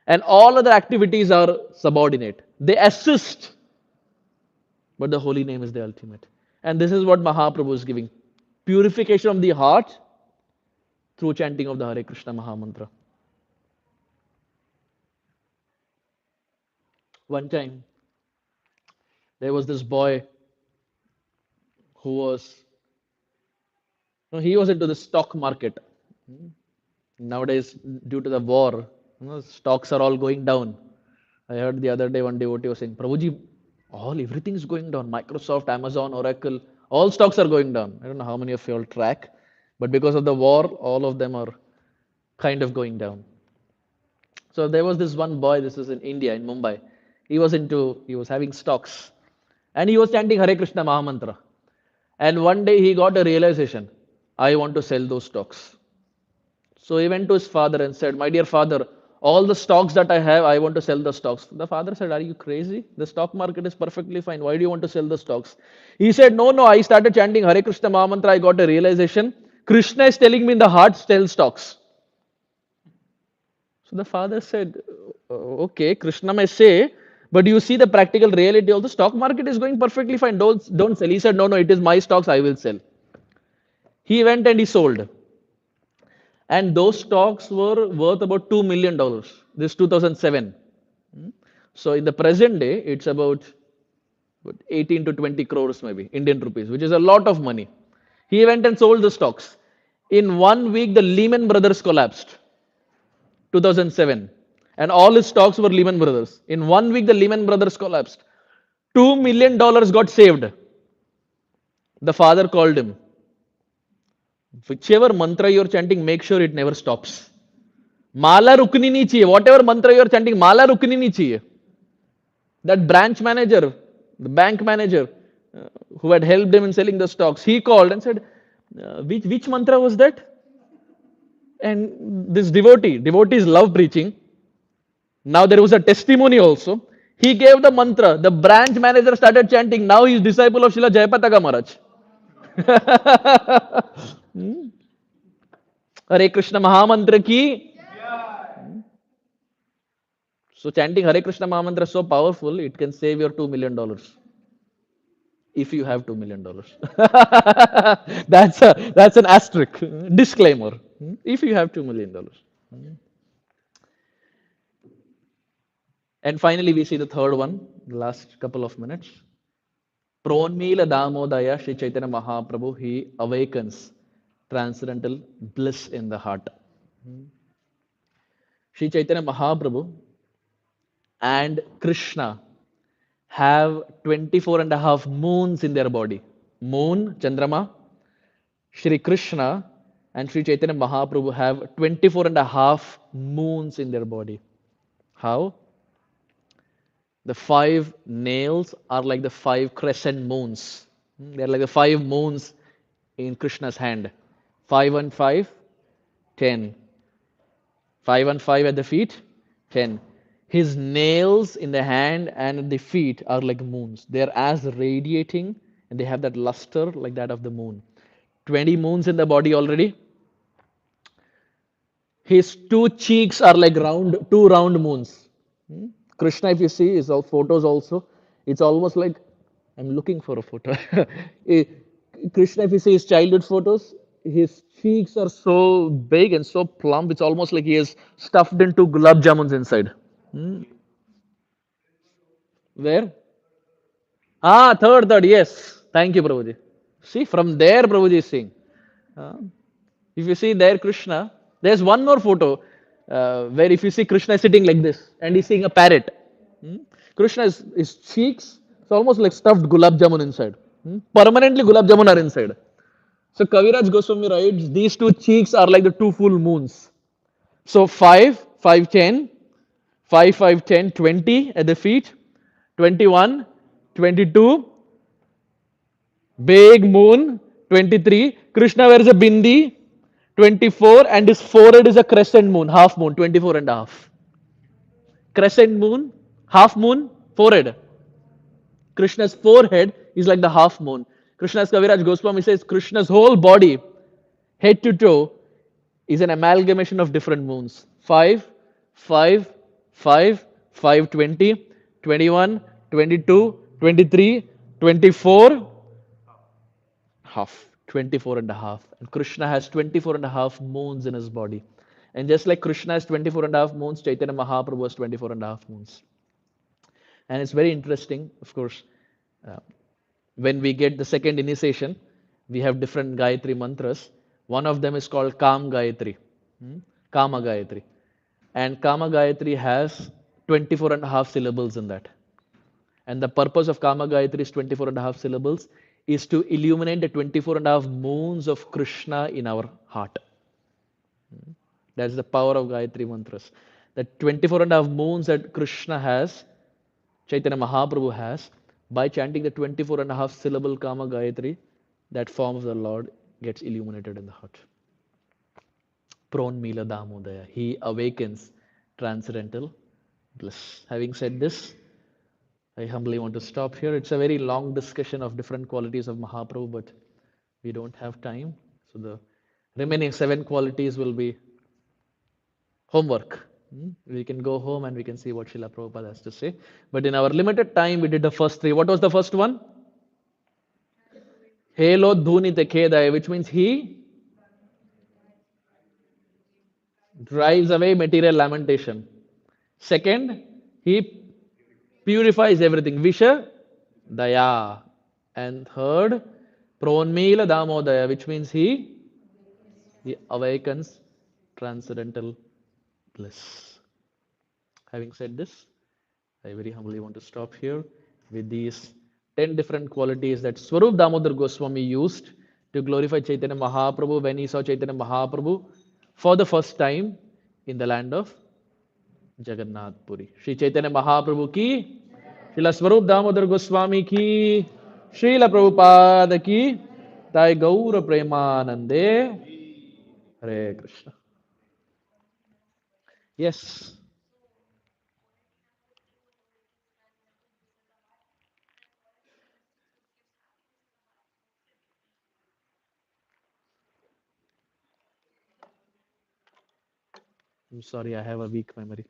And all other activities are subordinate. They assist. But the holy name is the ultimate. And this is what Mahaprabhu is giving. Purification of the heart through chanting of the Hare Krishna Mahamantra. One time, there was this boy who was into the stock market. Nowadays, due to the war, stocks are all going down. I heard the other day one devotee was saying, Prabhuji, everything is going down. Microsoft, Amazon, Oracle, all stocks are going down. I don't know how many of you all track, but because of the war, all of them are kind of going down. So there was this one boy, this was in India, in Mumbai. He was having stocks. And he was chanting Hare Krishna Mahamantra. And one day he got a realization, I want to sell those stocks. So he went to his father and said, my dear father, all the stocks that I have, I want to sell the stocks. The father said, are you crazy? The stock market is perfectly fine. Why do you want to sell the stocks? He said, no, I started chanting Hare Krishna Mahamantra. I got a realization. Krishna is telling me in the heart, sell stocks. So the father said, okay, Krishna may say, but you see the practical reality of the stock market is going perfectly fine. Don't sell. He said, no, it is my stocks. I will sell. He went and he sold. And those stocks were worth about $2 million. This 2007. So in the present day, it's about 18 to 20 crores maybe, Indian rupees, which is a lot of money. He went and sold the stocks. In 1 week, the Lehman Brothers collapsed, 2007. And all his stocks were Lehman Brothers. In 1 week, the Lehman Brothers collapsed. $2 million got saved. The father called him. Whichever mantra you're chanting, make sure it never stops. Mala rukni nahi chahiye. Whatever mantra you're chanting, mala rukni nahi chahiye. That branch manager, the bank manager, who had helped him in selling the stocks, he called and said, which mantra was that? And this devotees love preaching. Now there was a testimony also. He gave the mantra. The branch manager started chanting. Now he is disciple of Srila Jayapataka Maharaj. Hare Krishna Mahamantra ki. So chanting Hare Krishna Mahamantra is so powerful, it can save your $2 million. If you have $2 million. That's an asterisk. Disclaimer. If you have $2 million. And finally, we see the third one, the last couple of minutes. Pronmila Damodaya Sri Chaitanya Mahaprabhu, he awakens transcendental bliss in the heart. Sri Chaitanya Mahaprabhu and Krishna have 24 and a half moons in their body. Moon, Chandrama, Sri Krishna and Sri Chaitanya Mahaprabhu have 24 and a half moons in their body. How? The 5 nails are like the 5 crescent moons. They're like the 5 moons in Krishna's hand. 5 and 5, 10. 5 and 5 at the feet, 10. His nails in the hand and at the feet are like moons. They're as radiating and they have that luster like that of the moon. 20 moons in the body already. His 2 cheeks are like two round moons. Krishna, if you see his photos also, it's almost like, I'm looking for a photo. Krishna, if you see his childhood photos, his cheeks are so big and so plump, it's almost like he is stuffed into gulab jamuns inside. Where? Third, yes. Thank you, Prabhuji. See, from there, Prabhuji is seeing. If you see there Krishna, there's one more photo where if you see Krishna sitting like this and he's seeing a parrot. Krishna's his cheeks, it's almost like stuffed gulab jamun inside. Permanently gulab jamun are inside. So Kaviraj Goswami writes, these 2 cheeks are like the 2 full moons. So 5, 5, 10, 5, 5, 10, 20 at the feet, 21, 22, big moon, 23. Krishna wears a bindi, 24, and his forehead is a crescent moon, half moon, 24 and a half. Crescent moon, half moon, forehead. Krishna's forehead is like the half moon. Krishna's Kaviraj Goswami says Krishna's whole body, head to toe, is an amalgamation of different moons. 5, 5, 5, 5, 20, 21, 22, 23, 24, half, 24 and a half. And Krishna has 24 and a half moons in his body. And just like Krishna has 24 and a half moons, Chaitanya Mahaprabhu has 24 and a half moons. And it's very interesting, of course, when we get the second initiation, we have different Gayatri mantras. One of them is called Kam Gayatri, Kama Gayatri. And Kama Gayatri has 24 and a half syllables in that. And the purpose of Kama Gayatri is 24 and a half syllables is to illuminate the 24 and a half moons of Krishna in our heart. That's the power of Gayatri mantras. The 24 and a half moons that Krishna has, Chaitanya Mahaprabhu has, by chanting the 24 and a half syllable Kama Gayatri, that form of the Lord gets illuminated in the heart. Pronmila Damodaya, he awakens transcendental bliss. Having said this, I humbly want to stop here. It's a very long discussion of different qualities of Mahaprabhu, but we don't have time. So the remaining 7 qualities will be homework. We can go home and we can see what Srila Prabhupada has to say. But in our limited time, we did the first 3. What was the first one? Helo Dhunite Kedaya, which means he drives away material lamentation. Second, he purifies everything. Visha Daya. And third, Pronmila Damodaya, which means he awakens transcendental bliss. Having said this, I very humbly want to stop here with these 10 different qualities that Swarup Damodar Goswami used to glorify Chaitanya Mahaprabhu when he saw Chaitanya Mahaprabhu for the first time in the land of Jagannath Puri. Shri Chaitanya Mahaprabhu ki, Srila Swarup Damodar Goswami ki, Srila Prabhupada ki, Sai Gaura Premanande, Hare Krishna. Yes. I'm sorry, I have a weak memory.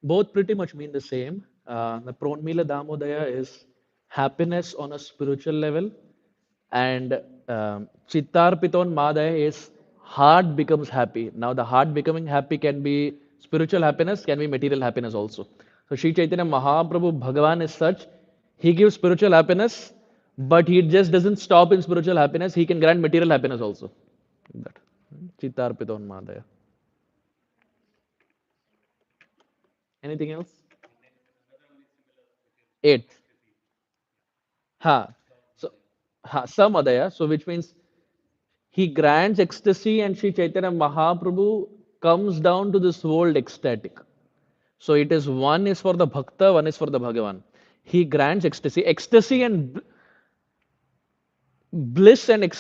Both pretty much mean the same. The Pronmila Damodaya is happiness on a spiritual level, and Chittarpiton Madaya is heart becomes happy. Now, the heart becoming happy can be spiritual happiness, can be material happiness also. So, Sri Chaitanya Mahaprabhu Bhagavan is such, he gives spiritual happiness, but he just doesn't stop in spiritual happiness, he can grant material happiness also. That. Chittarpiton Madaya. Anything else? Eight. Ha. So, ha, Samadaya, so which means he grants ecstasy and Sri Chaitanya Mahaprabhu comes down to this world ecstatic. So it is one is for the Bhakta, one is for the Bhagavan. He grants ecstasy. Ecstasy and bliss and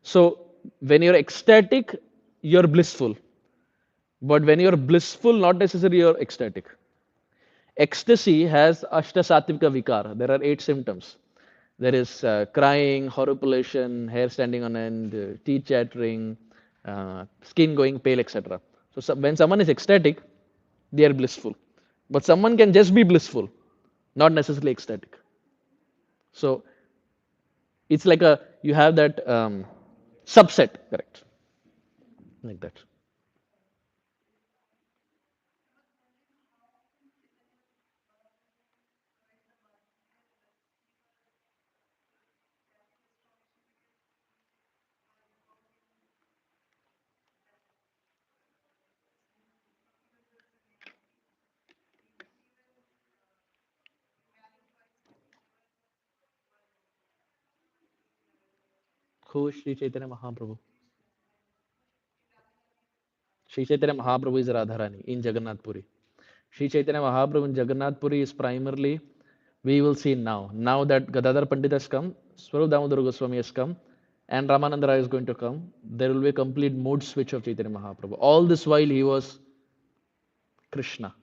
so when you're ecstatic, you're blissful. But when you're blissful, not necessarily you're ecstatic. Ecstasy has Ashtasatvika Vikar. There are 8 symptoms. There is crying, horripilation, hair standing on end, teeth chattering, skin going pale, etc. So, when someone is ecstatic, they are blissful. But someone can just be blissful, not necessarily ecstatic. So, it's like you have that subset, correct? Like that. Who is Sri Chaitanya Mahaprabhu? Sri Chaitanya Mahaprabhu is Radharani in Jagannath Puri. Sri Chaitanya Mahaprabhu in Jagannath Puri is primarily, we will see now. Now that Gadadhar Pandit has come, Swarup Damodar Goswami has come, and Ramananda Rai is going to come, there will be a complete mood switch of Chaitanya Mahaprabhu. All this while he was Krishna,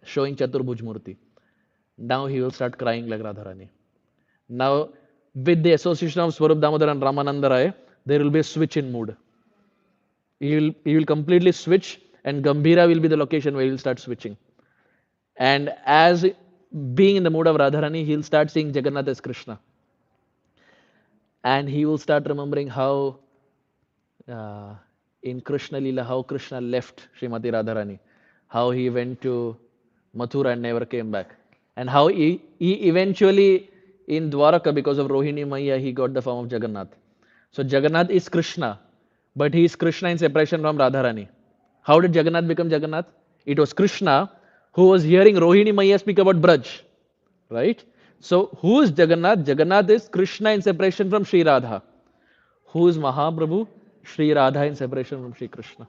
showing Chaturbhuj Murti. Now he will start crying like Radharani. Now, with the association of Swarup Damodar and Ramananda Rai, there will be a switch in mood. He will completely switch, and Gambhira will be the location where he will start switching. And as being in the mood of Radharani, he'll start seeing Jagannath as Krishna. And he will start remembering how uh, in Krishna Lila, how Krishna left Srimati Radharani, how he went to Mathura and never came back, and how he eventually in Dwaraka, because of Rohini Maya, he got the form of Jagannath. So Jagannath is Krishna, but he is Krishna in separation from Radharani. How did Jagannath become Jagannath? It was Krishna who was hearing Rohini Maya speak about Braj, right? So who is Jagannath? Jagannath is Krishna in separation from Sri Radha. Who is Mahaprabhu? Sri Radha in separation from Sri Krishna.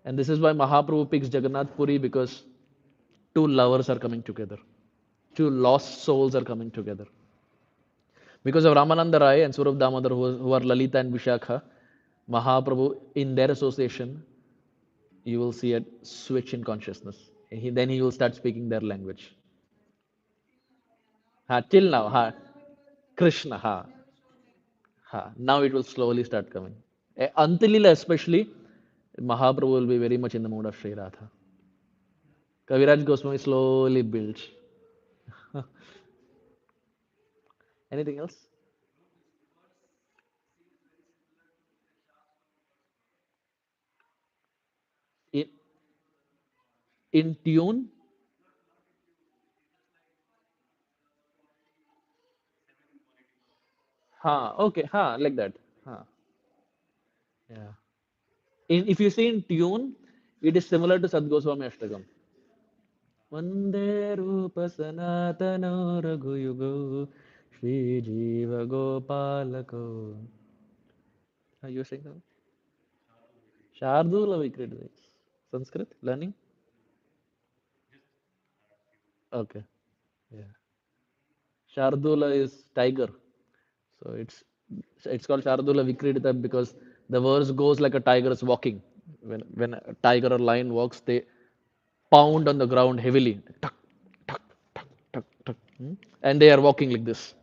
And this is why Mahaprabhu picks Jagannath Puri, because two lovers are coming together. Two lost souls are coming together. Because of Ramananda Rai and Swarup Damodar, who are Lalita and Vishakha, Mahaprabhu, in their association, you will see a switch in consciousness. Then he will start speaking their language. Ha, till now, ha, Krishna, ha, ha. Now it will slowly start coming. Until especially, Mahaprabhu will be very much in the mood of Sri Radha. Kaviraj Goswami slowly builds. Anything else? In in tune? Ha, okay, ha, like that. Ha, yeah. If you say in tune, it is similar to Sadgoswami Ashtakam. Vande Rupa Sanatana Raghuyugo Shri Jiva Gopalako. Are you saying something? Shardula Vikrit. Sanskrit? Learning? Okay. Yeah. Shardula is tiger. So it's called Shardula Vikridita because the verse goes like a tiger is walking. When a tiger or lion walks, they pound on the ground heavily. Tuck, tuck, tuck, tuck, tuck. And they are walking like this.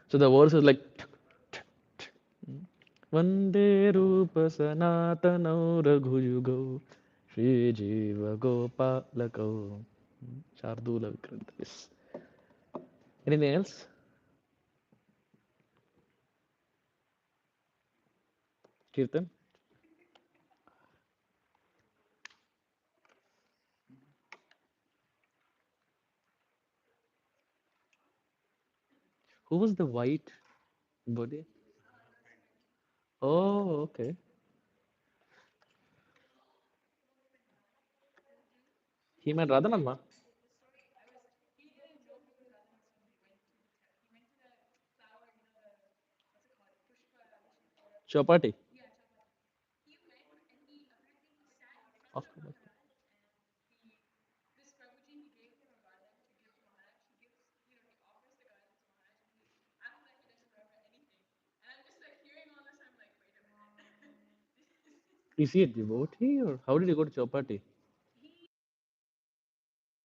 So the verse is like tuck, tuck, tuck. Vande Rupa Sanatana Raghuyugo Shri Jiva Gopalako. Shardula Vikridita. Yes. Anything else? Kirtan? Who was the white body? Oh, okay. He met Radhanatma. Chapati. Of course. Is he a devotee or how did he go to Chapati?